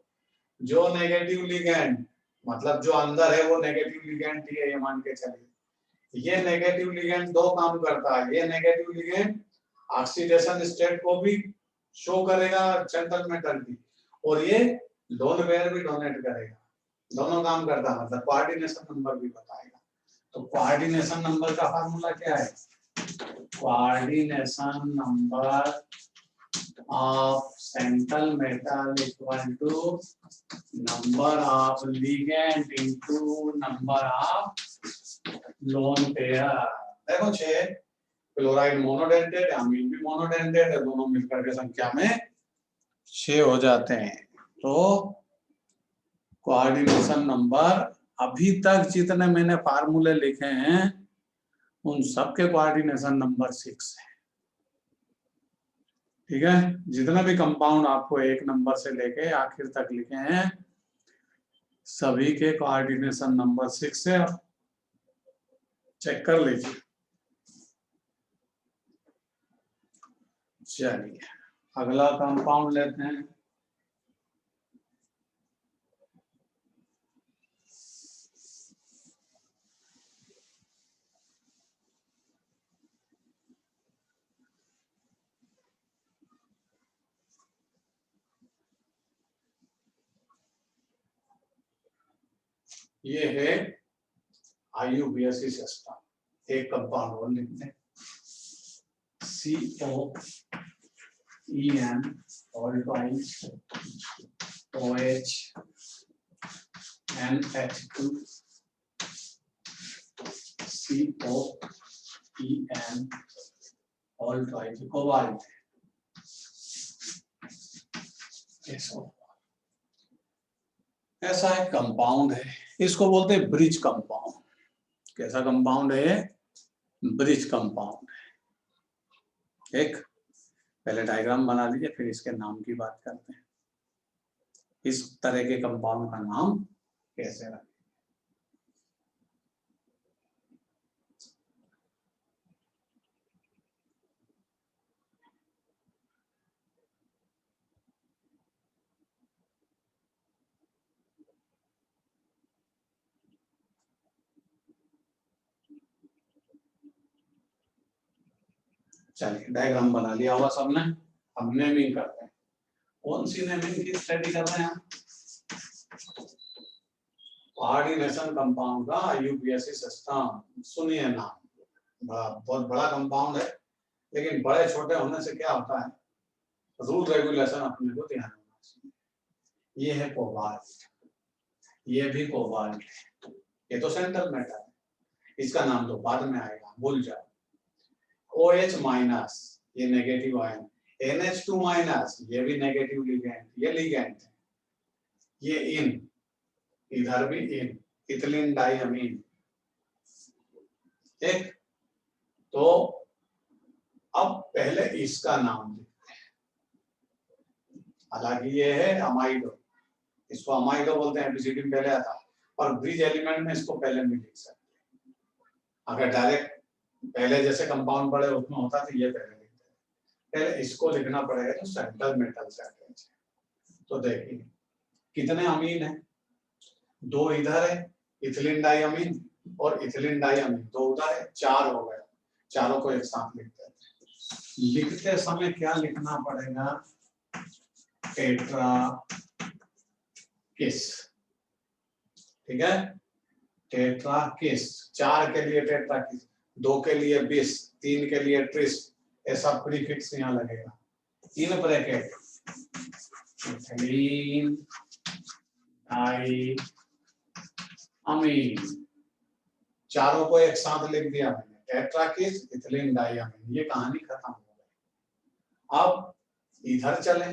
जो नेगेटिव लिगेंड मतलब जो अंदर है वो नेगेटिव लिगेंड है, ये मान के चलिए। ये नेगेटिव लिगेंड 2 काम करता है, ये नेगेटिव लिगेंड ऑक्सीडेशन स्टेट को भी शो करेगा सेंट्रल मेटल की, और ये लोन पेयर भी डोनेट करेगा, दोनों काम करता है, मतलब कोऑर्डिनेशन नंबर भी बताएगा। तो कोऑर्डिनेशन नंबर का फार्मूला क्या है? Coordination number of central metal equal to number of ligand into number of lone pair। देखो 6 क्लोराइड मोनोडेंटेट, अमीन भी मोनोडेंटेट है, दोनों मिलकर के संख्या में 6 हो जाते हैं। तो कोऑर्डिनेशन नंबर अभी तक जितने मैंने फार्मूले लिखे हैं उन सबके कोऑर्डिनेशन नंबर 6 है। ठीक है, जितना भी कंपाउंड आपको 1 नंबर से लेके आखिर तक लिखे हैं सभी के कोऑर्डिनेशन नंबर 6 है, चेक कर लीजिए। चलिए अगला कंपाउंड लेते हैं। ये है IUPAC सिस्टम, एक कंपाउंड और लिखते हैं COEN और OH NH2 COEN all twice cobalt. ऐसा एक कंपाउंड है, इसको बोलते हैं ब्रिज कंपाउंड। कैसा कंपाउंड है? ब्रिज कंपाउंड है। एक पहले डायग्राम बना लीजिए फिर इसके नाम की बात करते हैं। इस तरह के कंपाउंड का नाम कैसे रखें? चलिए डायग्राम बना लिया होगा सबने, अब नेमिंग करते हैं। कौन सी नेमिंग की स्टडी कर रहे हैं हम? कोऑर्डिनेशन कंपाउंड का यूपीएससी सिस्टम। सुनिए नाम, बहुत बड़ा कंपाउंड है, लेकिन बड़े छोटे होने से क्या होता है, रूल रेगुलेशन अपने को ध्यान रखना चाहिए। ये है कोबाल्ट, ये भी कोबाल्ट है, ये तो सेंट्रल मेटल है, इसका नाम तो बाद में आएगा, भूल जाओ। OH माइनस, ये नेगेटिव आयन। NH2 माइनस, ये भी नेगेटिव लिगेंड, ये लिगेंड है। ये इन, इधर भी इन, इथिलीन डाइअमीन। ठीक, तो अब पहले इसका नाम लिखते हैं। हालांकि ये है अमाइडो, इसको अमाइडो बोलते हैं, एबीसीडी में पहले आता, और ब्रिज एलिमेंट में इसको पहले नहीं लिख सकते। अगर डायरेक्ट पहले जैसे कंपाउंड बड़े उसमें होता तो ये पहले लिखते हैं, पहले इसको लिखना पड़ेगा जो सेंट्रल मेटल से अटैच है। तो देखिए कितने अमीन है, 2 इधर है, इथिलीन डाइअमीन और इथिलीन डाइअमीन, 2 उधर है, 4 हो गए। चारों को एक साथ लिखते हैं। लिखते समय क्या लिखना पड़ेगा, टेट्रा किस, ठीक है, टेट्रा किस। 4 के लिए टेट्रा किस, 2 के लिए बिस, 3 के लिए ट्रिस, ऐसा प्रीफिक्स यहाँ लगेगा। इन ब्रैकेट इथिलीन डाई अमीन, चारों को एक साथ लिख दिया मैंने, टेट्रा किस इथिलीन डाई अमीन। ये कहानी खत्म हो गई। अब इधर चले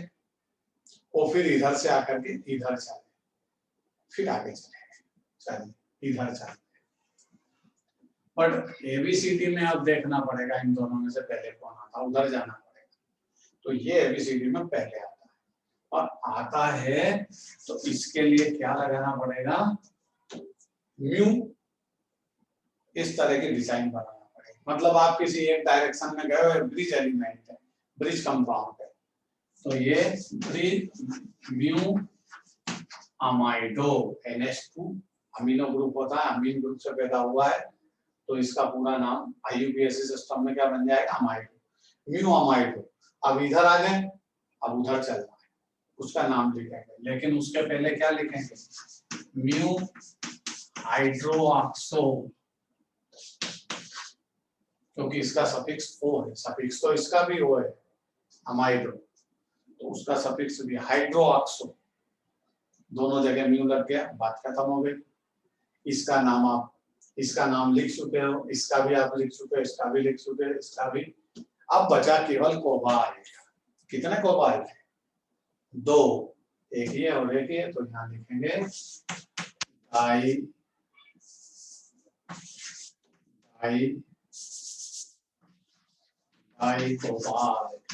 और फिर इधर से आकर के इधर चले, फिर आगे चले, चलिए इधर चले। बट एबीसीडी में अब देखना पड़ेगा इन दोनों में से पहले कौन आता, उधर जाना पड़ेगा। तो ये एबीसीडी में पहले आता है, और आता है तो इसके लिए क्या लगाना पड़ेगा, म्यू, इस तरह की डिजाइन बनाना पड़ेगा। मतलब आप किसी एक डायरेक्शन में गए हो, ब्रिज एलिमेंट है, ब्रिज कंपाउंड है, तो ये bridge mu amido NH2 amino group होता है, अमीन ग्रुप से पैदा हुआ है, तो इसका पूरा नाम आईयूपीएसी सिस्टम में क्या बन जाएगा, अमाइडो, म्यू अमाइडो। अब इधर आ गए, अब उधर चलना है, उसका नाम लिखेंगे, लेकिन उसके पहले क्या लिखेंगे, म्यू हाइड्रोऑक्सो, क्योंकि इसका सफिक्स ओ है, सफिक्स तो इसका भी ओ है अमाइडो, तो उसका सफिक्स भी हाइड्रोऑक्सो। दोनों जगह म्यू लग गया, बात खत्म हो गई। इसका नाम आप, इसका नाम लिख चुके हो, इसका भी आप लिख चुके हो, इसका भी लिख चुके हो, इसका भी। अब बचा केवल कोबाल्ट। कितने कोबाल्ट है, 2, एक ये और एक ये, तो यहाँ लिखेंगे डाई कोबाल्ट।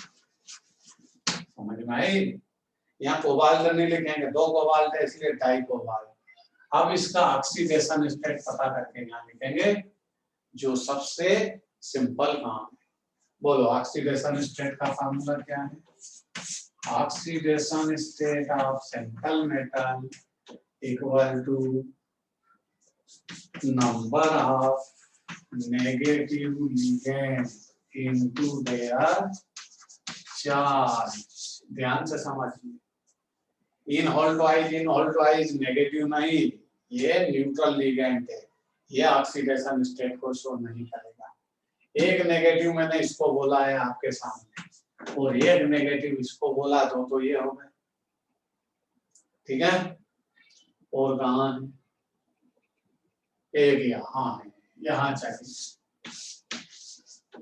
समझ में आई? यहाँ कोबाल्ट नहीं लिखेंगे, 2 कोबाल्ट है इसलिए डाई कोबाल्ट। अब इसका ऑक्सीडेशन स्टेट पता करके यहाँ लिखेंगे, जो सबसे सिंपल काम है। बोलो ऑक्सीडेशन स्टेट का फार्मूला क्या है, oxidation state of central metal equal to number of negative ligand into their charge. ध्यान से समझिए, इन होल ट्वाइस नेगेटिव नहीं, ये न्यूट्रल लिगेंड है, ये ऑक्सीडेशन स्टेट को शो नहीं करेगा। एक नेगेटिव मैंने इसको बोला है आपके सामने, और एक नेगेटिव इसको बोला तो ये हो गए, ठीक है। और कहाँ है, एक यहाँ है, यहाँ चाहिए,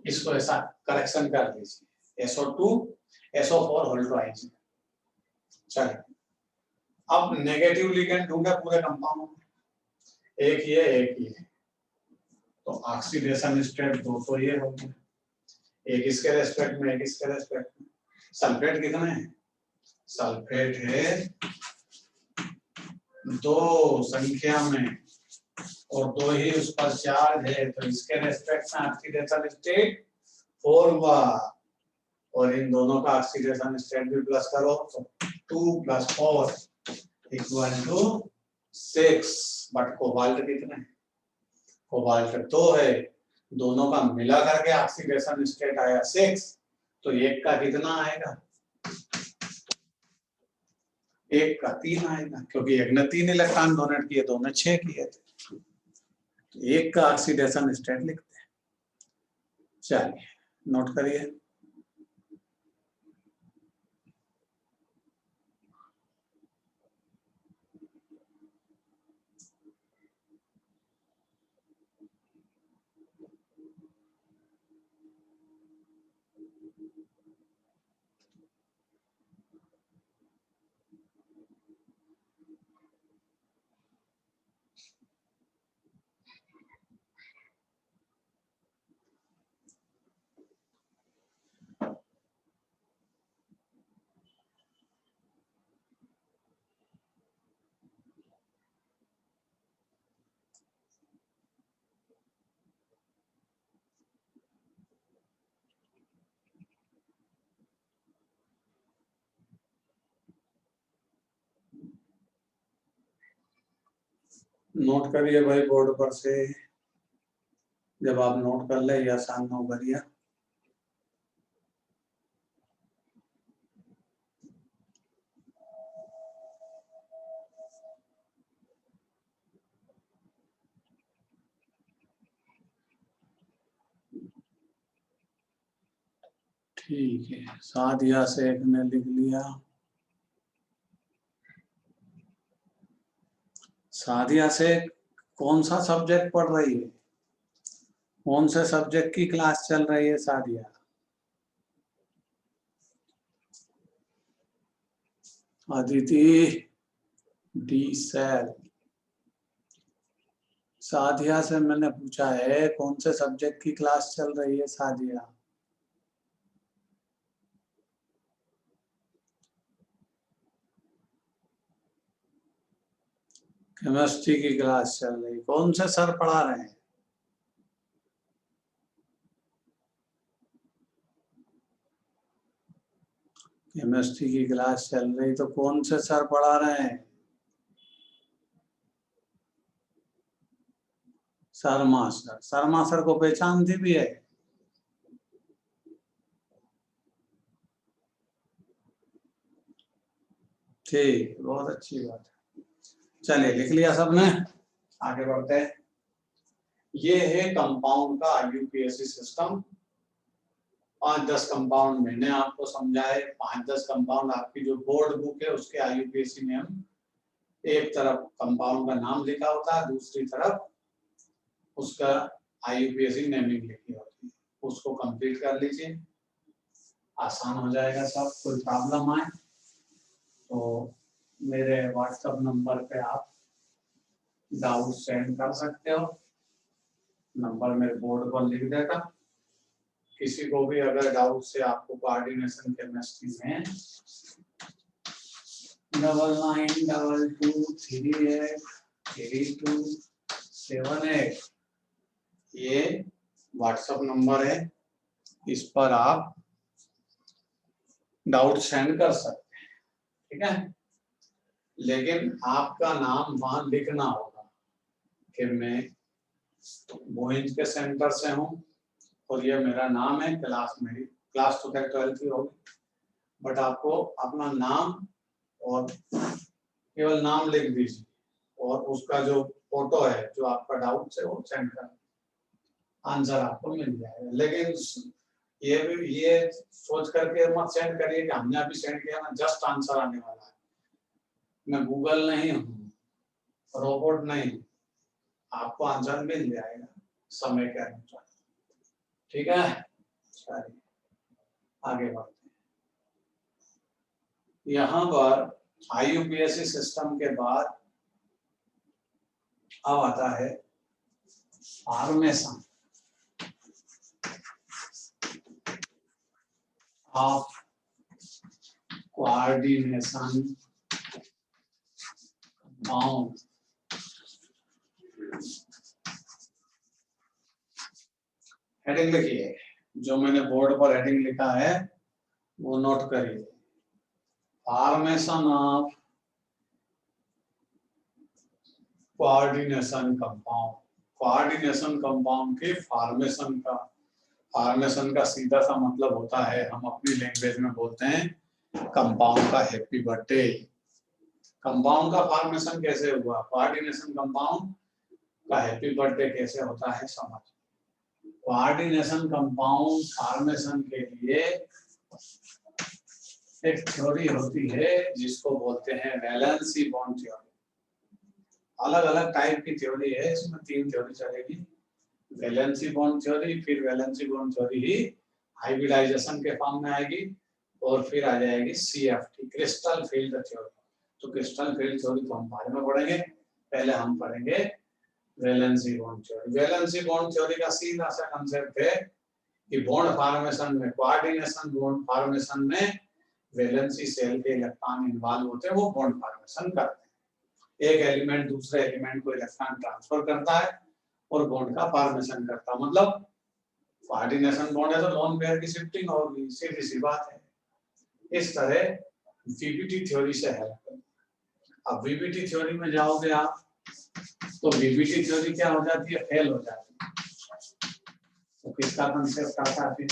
इसको ऐसा करेक्शन कर दीजिए, SO2 SO4 होल ट्वाइस। चलिए अब नेगेटिव लिगेंड ढूंढे पूरे कंपाउंड में, एक ये एक ये, तो ऑक्सीडेशन स्टेट 2 तो ये हो गया, एक इसके रेस्पेक्ट में एक इसके रेस्पेक्ट में। सल्फेट कितने हैं, सल्फेट है 2 संख्या में, और 2 ही उस पर चार्ज है, तो इसके रेस्पेक्ट में ऑक्सीडेशन स्टेट 4 हुआ, और इन दोनों का ऑक्सीडेशन स्टेट भी प्लस करो, तो 2 + 4 = 6। बट कोबाल्ट कितने हैं, कोबाल्ट 2 है, दोनों का मिला करके ऑक्सीडेशन स्टेट आया 6, तो एक का कितना आएगा, एक का 3 आएगा, क्योंकि एक ने 3 इलेक्ट्रॉन डोनेट किए, दो ने 6 किए थे, तो एक का ऑक्सीडेशन स्टेट लिखते हैं। चलिए नोट करिए। नोट करिए भाई बोर्ड पर से, जब आप नोट कर ले या आसान हो करिए। ठीक है, सादिया शेख ने लिख लिया। सादिया शेख कौन सा सब्जेक्ट पढ़ रही है, कौन से सब्जेक्ट की क्लास चल रही है सादिया? अदिति डी सेल। सादिया से मैंने पूछा है कौन से सब्जेक्ट की क्लास चल रही है सादिया? केमिस्ट्री की क्लास चल रही, कौन से सर पढ़ा रहे हैं? केमिस्ट्री की क्लास चल रही, तो कौन से सर पढ़ा रहे हैं? शर्मा सर। शर्मा सर को पहचानती भी है? ठीक, बहुत अच्छी बात है। चलिए लिख लिया सबने, आगे बढ़ते हैं। ये है कंपाउंड का यूपीएससी सिस्टम। 5-10 कंपाउंड मैंने आपको समझाए, 5-10 कंपाउंड आपकी जो बोर्ड बुक है उसके आईयूपीएससी में हम एक तरफ कंपाउंड का नाम लिखा होता है, दूसरी तरफ उसका आईयूपीएससी नेमिंग लिखी होती है, उसको कंप्लीट कर लीजिए, आसान हो जाएगा सब। कोई प्रॉब्लम आए तो मेरे व्हाट्सएप नंबर पे आप डाउट सेंड कर सकते हो, नंबर मेरे बोर्ड पर लिख देगा। किसी को भी अगर डाउट से आपको कोऑर्डिनेशन केमिस्ट्री में 9922383278 ये व्हाट्सएप नंबर है, इस पर आप डाउट सेंड कर सकते हैं, ठीक है। लेकिन आपका नाम वहां लिखना होगा कि मैं बोइंज के सेंटर से हूँ और ये मेरा नाम है, क्लास मेरी, क्लास तो खैर 12th की होगी, बट आपको अपना नाम और केवल नाम लिख दीजिए और उसका जो फोटो है जो आपका डाउट है वो सेंड कर, आंसर आपको मिल जाएगा। लेकिन ये भी ये सोच करके मत सेंड करिए कि हमने अभी सेंड किया ना जस्ट आंसर आने वाला है। मैं गूगल नहीं हूँ, रोबोट नहीं, आपको आंसर मिल जाएगा समय के अनुसार, ठीक है। चलिए आगे बढ़ते हैं। यहाँ पर आईयूपीएससी सिस्टम के बाद अब आता है formation of coordination compound. Heading लिखिए, जो मैंने बोर्ड पर हेडिंग लिखा है वो नोट करिए। Formation of coordination compound, coordination compound के फॉर्मेशन का सीधा सा मतलब होता है, हम अपनी लैंग्वेज में बोलते हैं कंपाउंड का हैप्पी बर्थडे। कंपाउंड का फॉर्मेशन कैसे हुआ, कोऑर्डिनेशन कंपाउंड का हैप्पी बर्थडे कैसे होता है समझ। कोऑर्डिनेशन कंपाउंड फॉर्मेशन के लिए एक थ्योरी होती है जिसको बोलते हैं वैलेंसी बॉन्ड थ्योरी। अलग अलग टाइप की थ्योरी है, इसमें 3 थ्योरी चलेगी, वैलेंसी बॉन्ड थ्योरी, फिर वैलेंसी बॉन्ड थ्योरी ही हाइब्रिडाइजेशन के फॉर्म में आएगी, और फिर आ जाएगी CFT क्रिस्टल फील्ड थ्योरी। तो क्रिस्टल फील्ड थ्योरी तो हम बाद में पढ़ेंगे, पहले हम पढ़ेंगे valency bond theory. Valency bond theory का सीधा सा कंसेप्ट है कि बॉन्ड फॉर्मेशन में, कोऑर्डिनेशन बॉन्ड फॉर्मेशन में वैलेंसी सेल के इलेक्ट्रॉन इन्वॉल्व होते हैं, वो बॉन्ड फॉर्मेशन करते हैं। एक एलिमेंट दूसरे एलिमेंट को इलेक्ट्रॉन ट्रांसफर करता है और बॉन्ड का फॉर्मेशन करता है। मतलब कोऑर्डिनेशन बॉन्ड है तो लोन पेयर की शिफ्टिंग होगी, सीधी सी बात है। इस तरह VBT थ्योरी से हेल्प। अब VBT थ्योरी में जाओगे आप तो VBT थ्योरी क्या हो जाती है, फेल हो जाती है। तो किसका कंसेप्ट आता है,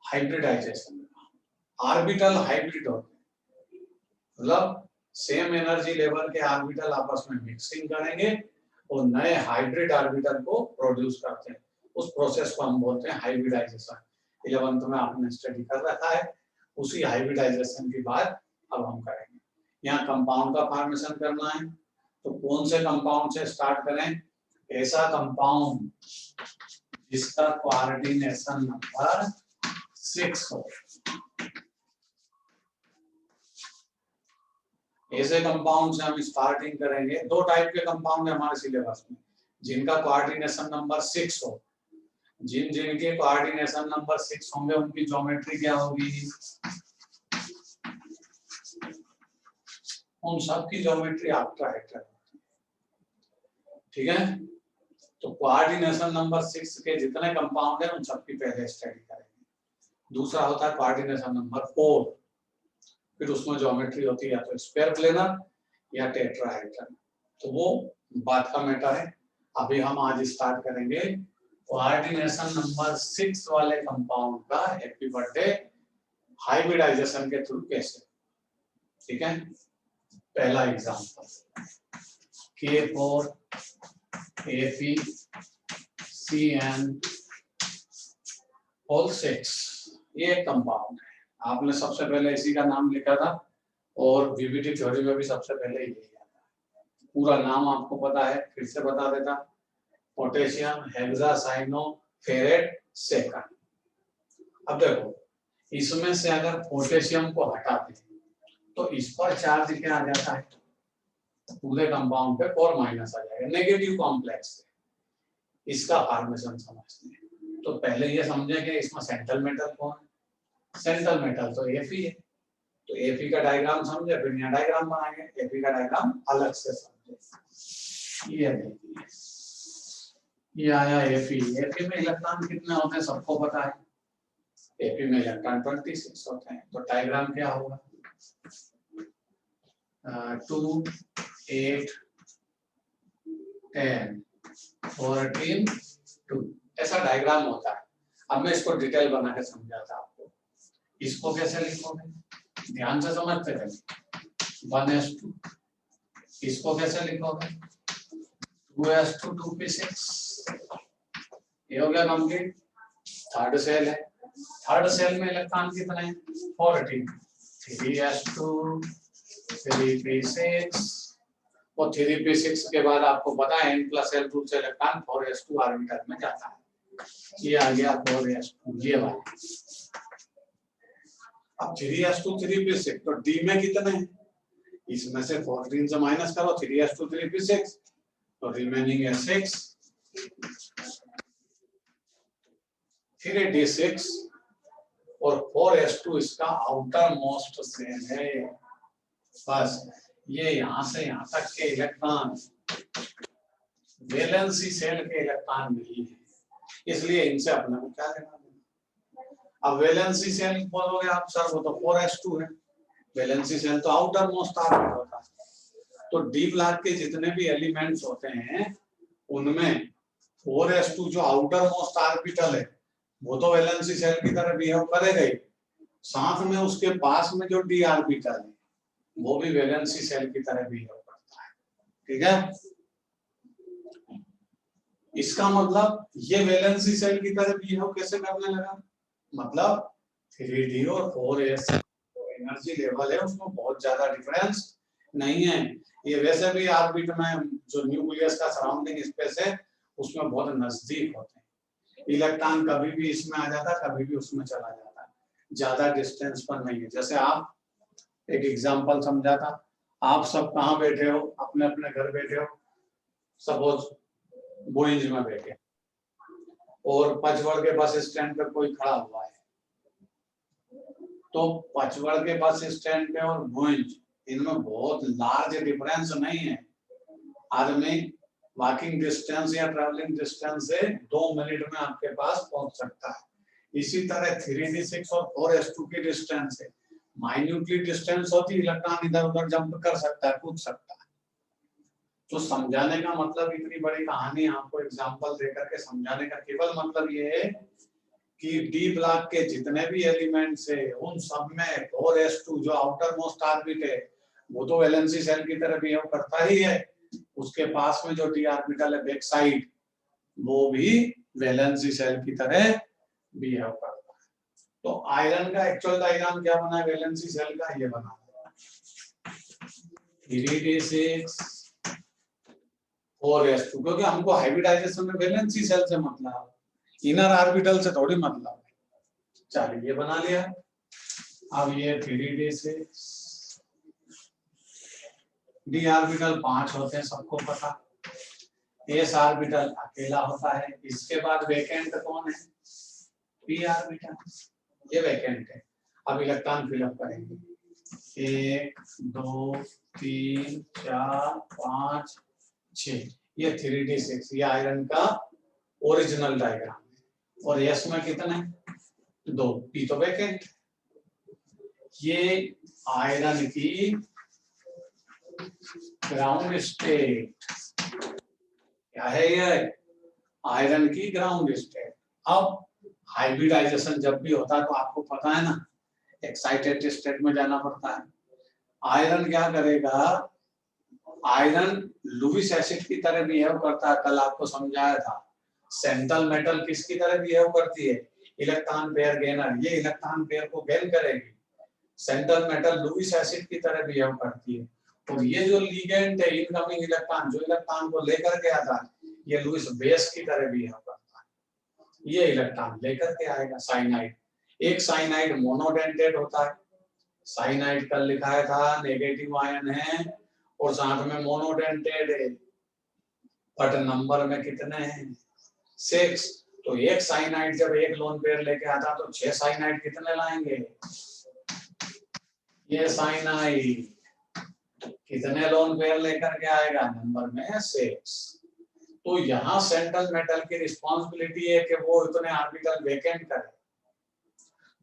हाइब्रिडाइजेशन। ऑर्बिटल हाइब्रिड होते हैं, मतलब सेम एनर्जी लेवल के ऑर्बिटल आपस में मिक्सिंग करेंगे और नए हाइब्रिड ऑर्बिटल को प्रोड्यूस करते हैं। उस प्रोसेस को हम बोलते हैं हाइब्रिडाइजेशन। 11th में आपने स्टडी कर रखा है, उसी हाइब्रिडाइजेशन की बात अब हम करेंगे। यहाँ कंपाउंड का फॉर्मेशन करना है, तो कौन से कंपाउंड से स्टार्ट करें, ऐसा कंपाउंड जिसका कोऑर्डिनेशन नंबर 6 हो। ऐसे कंपाउंड से हम स्टार्टिंग करेंगे। 2 टाइप के कंपाउंड है हमारे सिलेबस में जिनका कोऑर्डिनेशन नंबर 6 हो। जिनके कोऑर्डिनेशन नंबर 6 होंगे उनकी ज्योमेट्री क्या होगी, उन सब की ज्योमेट्री ऑक्टाहेड्रल, ठीक है। तो कोऑर्डिनेशन नंबर 6 के जितने कंपाउंड हैं उन सबकी पहले स्टडी करेंगे। दूसरा होता है कोऑर्डिनेशन नंबर 4, फिर उसमें ज्योमेट्री होती है या तो स्क्वायर प्लेनर या टेट्राहेड्रल, तो वो बात का मैटर है। अभी हम आज स्टार्ट करेंगे कोऑर्डिनेशन नंबर 6 वाले कंपाउंड का हैप्पी बर्थडे हाइब्रिडाइजेशन के थ्रू कैसे, ठीक है। पहला एग्जांपल K4 ApCN6 ये कंपाउंड है। आपने सबसे पहले इसी का नाम लिखा था और VBT थ्योरी में भी सबसे पहले ही लिखा था। पूरा नाम आपको पता है, फिर से बता देता, पोटेशियम हेक्सासाइनोफेरेट सेकंड। अब देखो इसमें से अगर पोटेशियम को हटा दें तो इस पर चार्ज क्या आ जाता है, पूरे कंपाउंड पे 4 माइनस आ जाएगा, नेगेटिव कॉम्प्लेक्स है। इसका फॉर्मेशन समझते हैं। तो पहले ये समझे कि इसमें सेंट्रल मेटल कौन है, सेंट्रल मेटल तो Fe है। तो Fe का डायग्राम समझे, फिर यहाँ डायग्राम बनाएंगे। Fe का डायग्राम अलग से समझे। ये देखिए, ये आया Fe में इलेक्ट्रॉन कितने होते हैं सबको पता है, Fe में इलेक्ट्रॉन 26 होते हैं। तो डायग्राम क्या होगा, 2 8 10 14 2 ऐसा डायग्राम होता है। अब मैं इसको डिटेल बना के समझाता आपको। इसको कैसे लिखोगे, ध्यान से समझते रहिए। 1s2, इसको कैसे लिखोगे 2s2 2p6, ये हो गया कंप्लीट। थर्ड सेल है, थर्ड सेल में इलेक्ट्रॉन कितने हैं 14, 3s2 3p6 और 3p6 के बाद आपको पता है n+l ग्रुप से इलेक्ट्रॉन 4s2 ऑर्बिटल में जाता है। ये आ गया 4s2 ये वाला। अब 3s2 3p6 तो d में कितने हैं, इसमें से 14 से माइनस करो 3s2 3p6 तो रिमेनिंग है 6, फिर है d6 और 4s2 इसका आउटर मोस्ट सेल है। बस ये यहां से यहां तक के इलेक्ट्रॉन वैलेंसी सेल के इलेक्ट्रॉन नहीं है, इसलिए इनसे अपने को क्या लेना देना। अब वैलेंसी सेल बोलोगे आप सर वो तो 4s2 है, वैलेंसी सेल तो आउटर मोस्ट ऑर्बिट होता है। तो डी ब्लॉक के जितने भी एलिमेंट्स होते हैं उनमें 4s2 जो आउटर मोस्ट ऑर्बिटल है वो तो वैलेंसी सेल की तरह बिहेव करेगा ही, साथ में उसके पास में जो डी ऑर्बिटल है वो भी वैलेंसी सेल की तरह बिहेव करता है। ठीक है, इसका मतलब ये वैलेंसी सेल की तरह बिहेव कैसे करने लगा, मतलब 3d और 4s एनर्जी लेवल है उसमें बहुत ज्यादा डिफरेंस नहीं है। ये वैसे भी ऑर्बिट में जो न्यूक्लियस का सराउंडिंग स्पेस है उसमें बहुत नजदीक होते हैं। इलेक्ट्रॉन कभी भी इसमें आ जाता है, कभी भी उसमें चला जाता है, ज्यादा डिस्टेंस पर नहीं है। जैसे आप एक एग्जांपल समझाता, आप सब कहाँ बैठे हो, अपने अपने घर बैठे हो, सपोज बोइंज में बैठे और पचवड़ के बस स्टैंड पे कोई खड़ा हुआ है, तो पचवड़ के बस स्टैंड पे और भुंज इनमें बहुत लार्ज डिफरेंस नहीं है। आदमी वॉकिंग डिस्टेंस या ट्रैवलिंग डिस्टेंस से 2 मिनट में आपके पास पहुंच सकता है। इसी तरह 3d6 और 4s2 की डिस्टेंस है, माइन्यूटली डिस्टेंस होती, इलेक्ट्रॉन इधर उधर जंप कर सकता है, कूद सकता है। तो समझाने का मतलब, इतनी बड़ी कहानी आपको एग्जांपल देकर के समझाने का केवल मतलब ये है कि डी ब्लॉक के जितने भी एलिमेंट्स है उन सब में 4s2 जो आउटर मोस्ट ऑर्बिट है वो तो वैलेंसी सेल की तरह बिहेव करता ही है, उसके पास में जो डी ऑर्बिटल है बैक साइड वो भी वैलेंसी सेल की तरह बिहेव करता है। तो आयरन का एक्चुअल डायग्राम क्या बना है वैलेंसी सेल का, ये बना 3d6 4s2, क्योंकि हमको हाइब्रिडाइजेशन में वैलेंसी सेल से मतलब, इनर ऑर्बिटल से थोड़ी मतलब है। चलिए ये बना लिया। अब ये 3d6 डी ऑर्बिटल 5 होते हैं, सबको पता। एस ऑर्बिटल अकेला होता है, इसके बाद वैकेंट कौन है, पी ऑर्बिटल, ये वैकेंट है। अब इलेक्ट्रॉन फिलअप करेंगे, 1 2 3 4 5 6, ये 3d6 ये आयरन का ओरिजिनल डायग्राम है। और एस में कितने, 2, पी तो वैकेंट। ये आयरन की ग्राउंड स्टेट क्या है, ये आयरन की ग्राउंड स्टेट। अब हाइब्रिडाइजेशन जब भी होता है तो आपको पता है ना, एक्साइटेड स्टेट में जाना पड़ता है। आयरन क्या करेगा, आयरन लुईस एसिड की तरह बिहेव करता है, कल आपको समझाया था। सेंट्रल मेटल किसकी तरह बिहेव करती है, इलेक्ट्रॉन पेयर गेनर, ये इलेक्ट्रॉन पेयर को गेन करेगी। सेंट्रल मेटल लुईस एसिड की तरह बिहेव करती है, और ये जो लिगेंड है इनकमिंग इलेक्ट्रॉन जो इलेक्ट्रॉन को लेकर के आता है ये लुईस बेस की तरह बिहेव करता है, ये इलेक्ट्रॉन लेकर के आएगा। साइनाइड, एक साइनाइड मोनोडेंटेट होता है, साइनाइड कल लिखाया था नेगेटिव आयन है और साथ में मोनोडेंटेट है, बट नंबर में कितने हैं, 6। तो एक साइनाइड जब एक लोन पेयर लेके आता तो 6 साइनाइड कितने लाएंगे, ये साइनाइड कितने लोन पेयर लेकर के आएगा, नंबर में 6। तो यहाँ सेंट्रल मेटल की रिस्पॉन्सिबिलिटी है कि वो इतने ऑर्बिटल वेकेंट करे,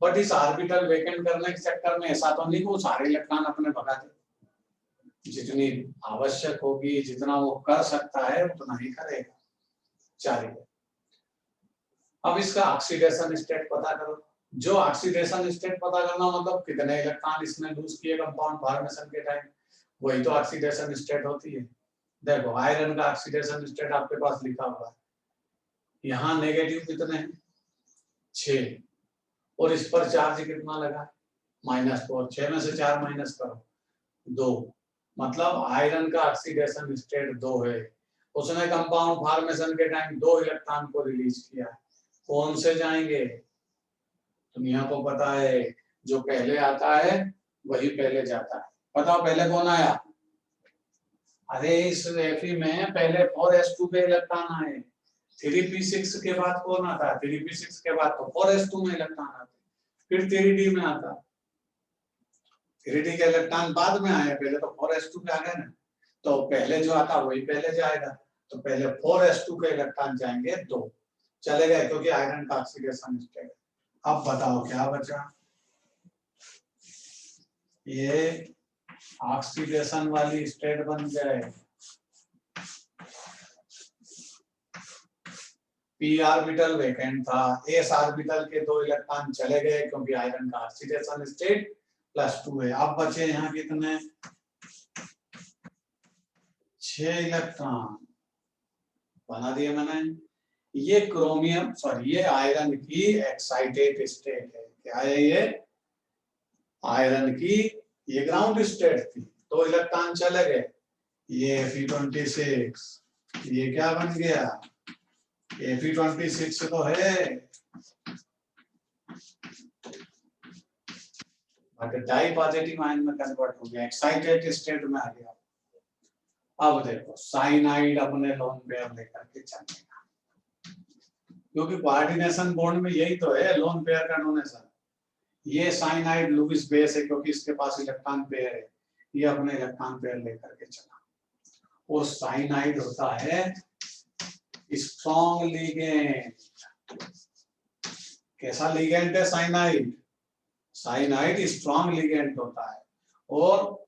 बट इस ऑर्बिटल वेकेंट करने के चक्कर में ऐसा तो नहीं कि वो सारे इलेक्ट्रॉन अपने भगा दे, जितनी आवश्यक होगी जितना वो कर सकता है उतना ही करेगा। चलिए अब इसका ऑक्सीडेशन स्टेट पता करो। जो ऑक्सीडेशन स्टेट पता करना मतलब कितने इलेक्ट्रॉन इसने लूज किए कंपाउंड फॉर्मेशन के टाइम, वही तो ऑक्सीडेशन स्टेट होती है। देखो आयरन का ऑक्सीडेशन स्टेट आपके पास लिखा हुआ है, यहाँ नेगेटिव कितने हैं, 6, और इस पर चार्ज कितना लगा, -4, 6 में से 4 माइनस करो, 2, मतलब आयरन का ऑक्सीडेशन स्टेट 2 है। उसने कंपाउंड फॉर्मेशन के टाइम 2 इलेक्ट्रॉन को रिलीज किया, कौन से जाएंगे, दुनिया को पता है जो पहले आता है वही पहले जाता है। बताओ पहले कौन आया, अरे इस रेफी में पहले 4s2 पे इलेक्ट्रॉन आए, 3p6 के बाद कौन आता है, 3p6 के बाद तो 4s2 में इलेक्ट्रॉन आते, फिर 3d में आता, 3d के इलेक्ट्रॉन बाद में आए, पहले तो 4s2 पे आ गए ना, तो पहले जो आता वही पहले जाएगा, तो पहले 4s2 के इलेक्ट्रॉन जाएंगे 2 चले गए, क्योंकि आयरन का ऑक्सीडेशन स्टेट। अब बताओ क्या बचा, ये ऑक्सीडेशन वाली स्टेट बन जाए, p ऑर्बिटल वेकेंट था, s ऑर्बिटल के 2 इलेक्ट्रॉन चले गए क्योंकि आयरन का ऑक्सीडेशन स्टेट +2 है। अब बचे यहाँ कितने, 6 इलेक्ट्रॉन बना दिए मैंने। ये क्रोमियम सॉरी ये आयरन की एक्साइटेड स्टेट है। क्या है ये, आयरन की ये ग्राउंड स्टेट थी, 2 इलेक्ट्रॉन चले गए, ये Fe26 ये क्या बन गया, Fe26 तो है बट डाई पॉजिटिव आयन में कन्वर्ट हो गया, एक्साइटेड स्टेट में आ गया। अब देखो साइनाइड अपने लोन पेयर लेकर के चलेगा, क्योंकि कोऑर्डिनेशन बॉन्ड में यही तो है लोन पेयर का डोनेशन। ये साइनाइड लुईस बेस है क्योंकि इसके पास इलेक्ट्रॉन पेयर है, ये अपने इलेक्ट्रॉन पेयर लेकर के चला। और साइनाइड होता है स्ट्रॉन्ग लिगेंड। कैसा लिगेंड है साइनाइड, साइनाइड स्ट्रॉन्ग लिगेंड होता है। और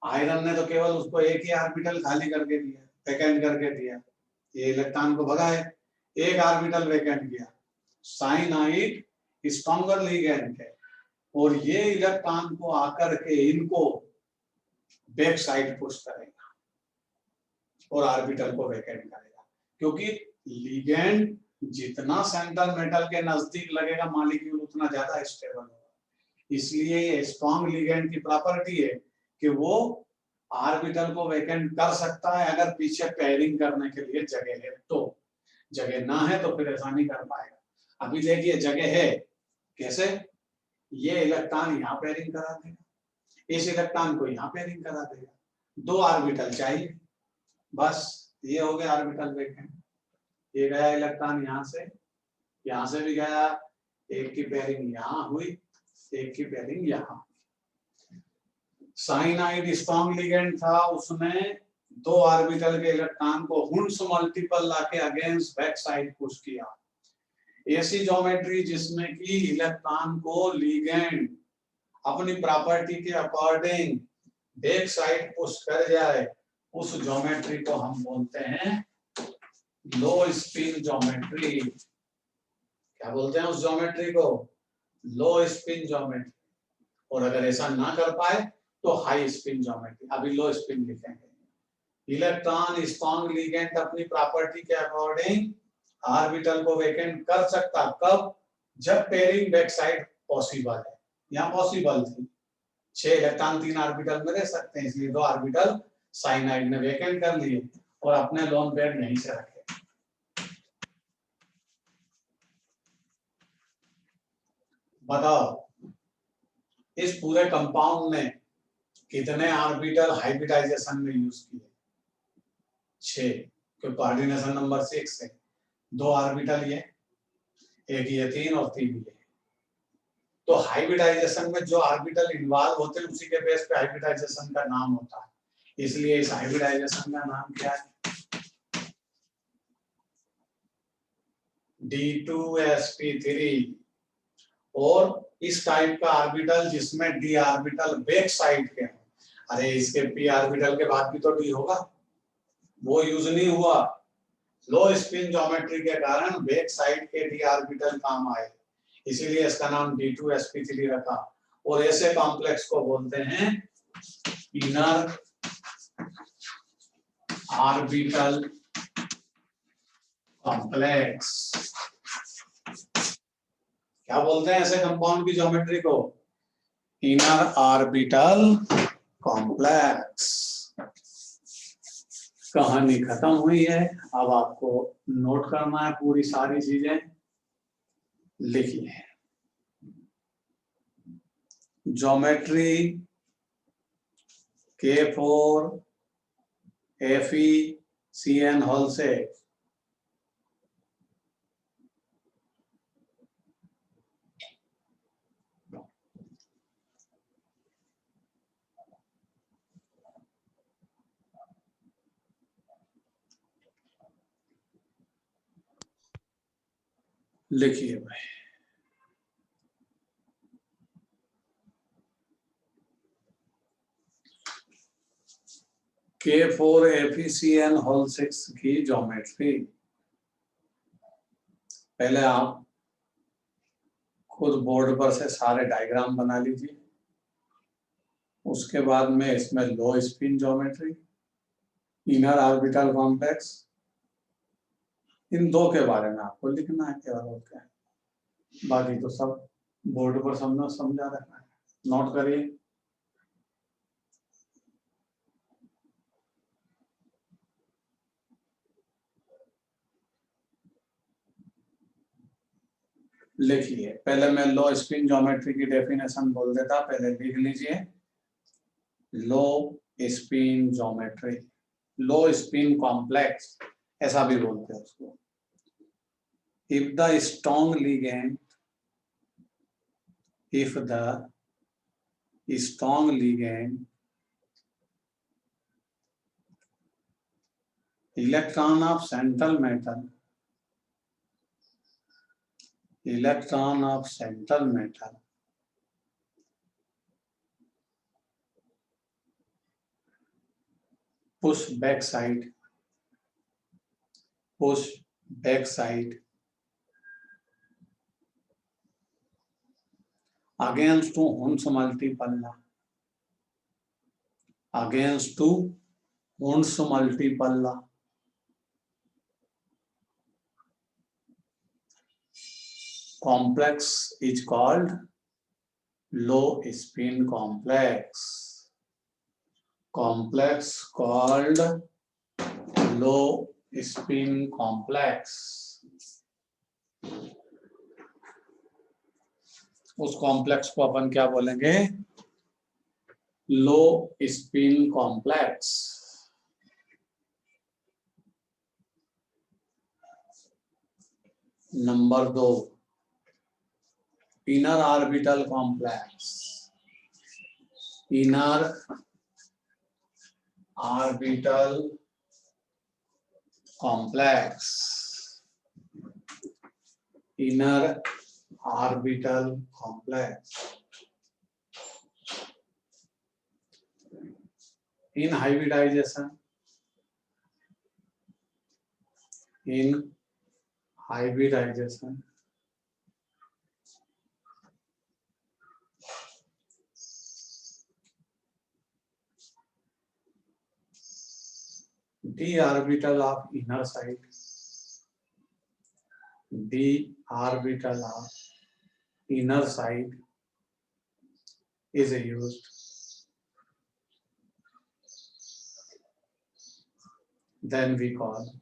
आयरन ने तो केवल उसको एक ही ऑर्बिटल खाली करके दिया, वैकेंट करके दिया, ये इलेक्ट्रॉन को भगाए, एक ऑर्बिटल वैकेंट किया। साइनाइड स्ट्रॉन्गर लिगेंड है और ये इलेक्ट्रॉन को आकर के इनको बैक साइड पुश करेगा और ऑर्बिटल को वैकेंट करेगा, क्योंकि लिगेंड जितना सेंट्रल मेटल के नजदीक लगेगा मॉलिक्यूल उतना ज्यादा स्टेबल होगा। इसलिए स्ट्रॉन्ग लिगेंड की प्रॉपर्टी है कि वो ऑर्बिटल को वैकेंट कर सकता है अगर पीछे पेयरिंग करने के लिए जगह है तो, जगह ना है तो फिर ऐसा नहीं कर पाएगा। अभी देखिए जगह है, कैसे, ये इलेक्ट्रॉन यहाँ पेयरिंग करा देगा, इस इलेक्ट्रॉन को यहाँ पेयरिंग करा देगा, 2 ऑर्बिटल चाहिए बस, ये हो गया ऑर्बिटल वैकेंट। ये गया इलेक्ट्रॉन यहाँ से भी गया, एक की पेयरिंग यहाँ हुई, एक की पेयरिंग यहाँ। साइनाइड स्ट्रॉन्ग लिगेंड था, उसने 2 ऑर्बिटल के इलेक्ट्रॉन को हुंस मल्टीपल लाके अगेंस्ट बैक साइड पुश किया। ऐसी ज्योमेट्री जिसमें कि इलेक्ट्रॉन को लिगेंड अपनी प्रॉपर्टी के अकॉर्डिंग बैक साइड पुश कर जाए, उस ज्योमेट्री को हम बोलते हैं लो स्पिन ज्योमेट्री। क्या बोलते हैं उस ज्योमेट्री को, लो स्पिन ज्योमेट्री। और अगर ऐसा ना कर पाए तो हाई स्पिन ज्योमेट्री। अभी लो स्पिन लिखेंगे। इलेक्ट्रॉन स्ट्रॉन्ग लिगेंड अपनी प्रॉपर्टी के अकॉर्डिंग ऑर्बिटल को वैकेंट कर सकता, कब, जब पेयरिंग बैक साइड पॉसिबल है। यहाँ पॉसिबल थी, 6 इलेक्ट्रॉन 3 ऑर्बिटल में रह सकते हैं, इसलिए 2 ऑर्बिटल साइनाइड ने वैकेंट कर लिए और अपने लोन पेयर यहीं से रखे। बताओ इस पूरे कंपाउंड में कितने ऑर्बिटल हाइब्रिडाइजेशन में यूज किए, 6, क्योंकि कोऑर्डिनेशन नंबर 6 है, 2 ऑर्बिटल ये, एक ये 3 और 3 ये। तो हाइब्रिडाइजेशन में जो ऑर्बिटल इन्वॉल्व होते हैं उसी के बेस पे हाइब्रिडाइजेशन का नाम होता है, इसलिए इस हाइब्रिडाइजेशन का नाम क्या है, D2sp3। और इस टाइप का ऑर्बिटल जिसमें d ऑर्बिटल बैक साइड के हैं, अरे इसके p ऑर्बिटल के बाद भी तो d होगा, वो यूज नहीं हुआ। लो स्पिन ज्योमेट्री के कारण बैक साइड के d ऑर्बिटल काम आए, इसीलिए इसका नाम D2sp3 रखा। और ऐसे कॉम्प्लेक्स को बोलते हैं इनर ऑर्बिटल कॉम्प्लेक्स। क्या बोलते हैं ऐसे कंपाउंड की ज्योमेट्री को, इनर ऑर्बिटल कॉम्प्लेक्स। कहानी खत्म हुई है, अब आपको नोट करना है पूरी सारी चीजें, लिखिए। ज्योमेट्री K4 FeCN होल से लिखिए भाई। K4 FeCN होल 6 की ज्योमेट्री पहले आप खुद बोर्ड पर से सारे डायग्राम बना लीजिए, उसके बाद में इसमें low spin geometry, inner orbital complex, इन दो के बारे में आपको लिखना है केवल, और क्या है, बाकी तो सब बोर्ड पर समझा रखना है। नोट करिए। लिखिए, पहले मैं लो स्पिन ज्योमेट्री की डेफिनेशन बोल देता, पहले लिख लीजिए। लो स्पिन ज्योमेट्री, लो स्पिन कॉम्प्लेक्स ऐसा भी बोलते हैं उसको। If the strong ligand, if the strong ligand electron of central metal, electron of central metal push back side against to Hund's multipole, against to Hund's multipole, complex is called low spin complex. Complex called low spin complex. उस कॉम्प्लेक्स को अपन क्या बोलेंगे? लो spin complex. Number 2, inner orbital complex. Inner orbital complex, inner orbital complex. in hybridization, in hybridization d orbital of inner side, d orbital of inner side is used. Then we call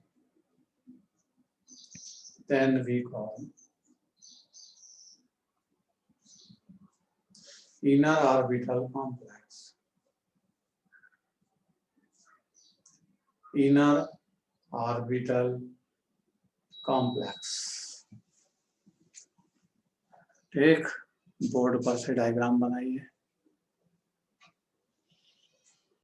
inner orbital complex. Inner orbital complex। एक बोर्ड पर से डायग्राम बनाइए।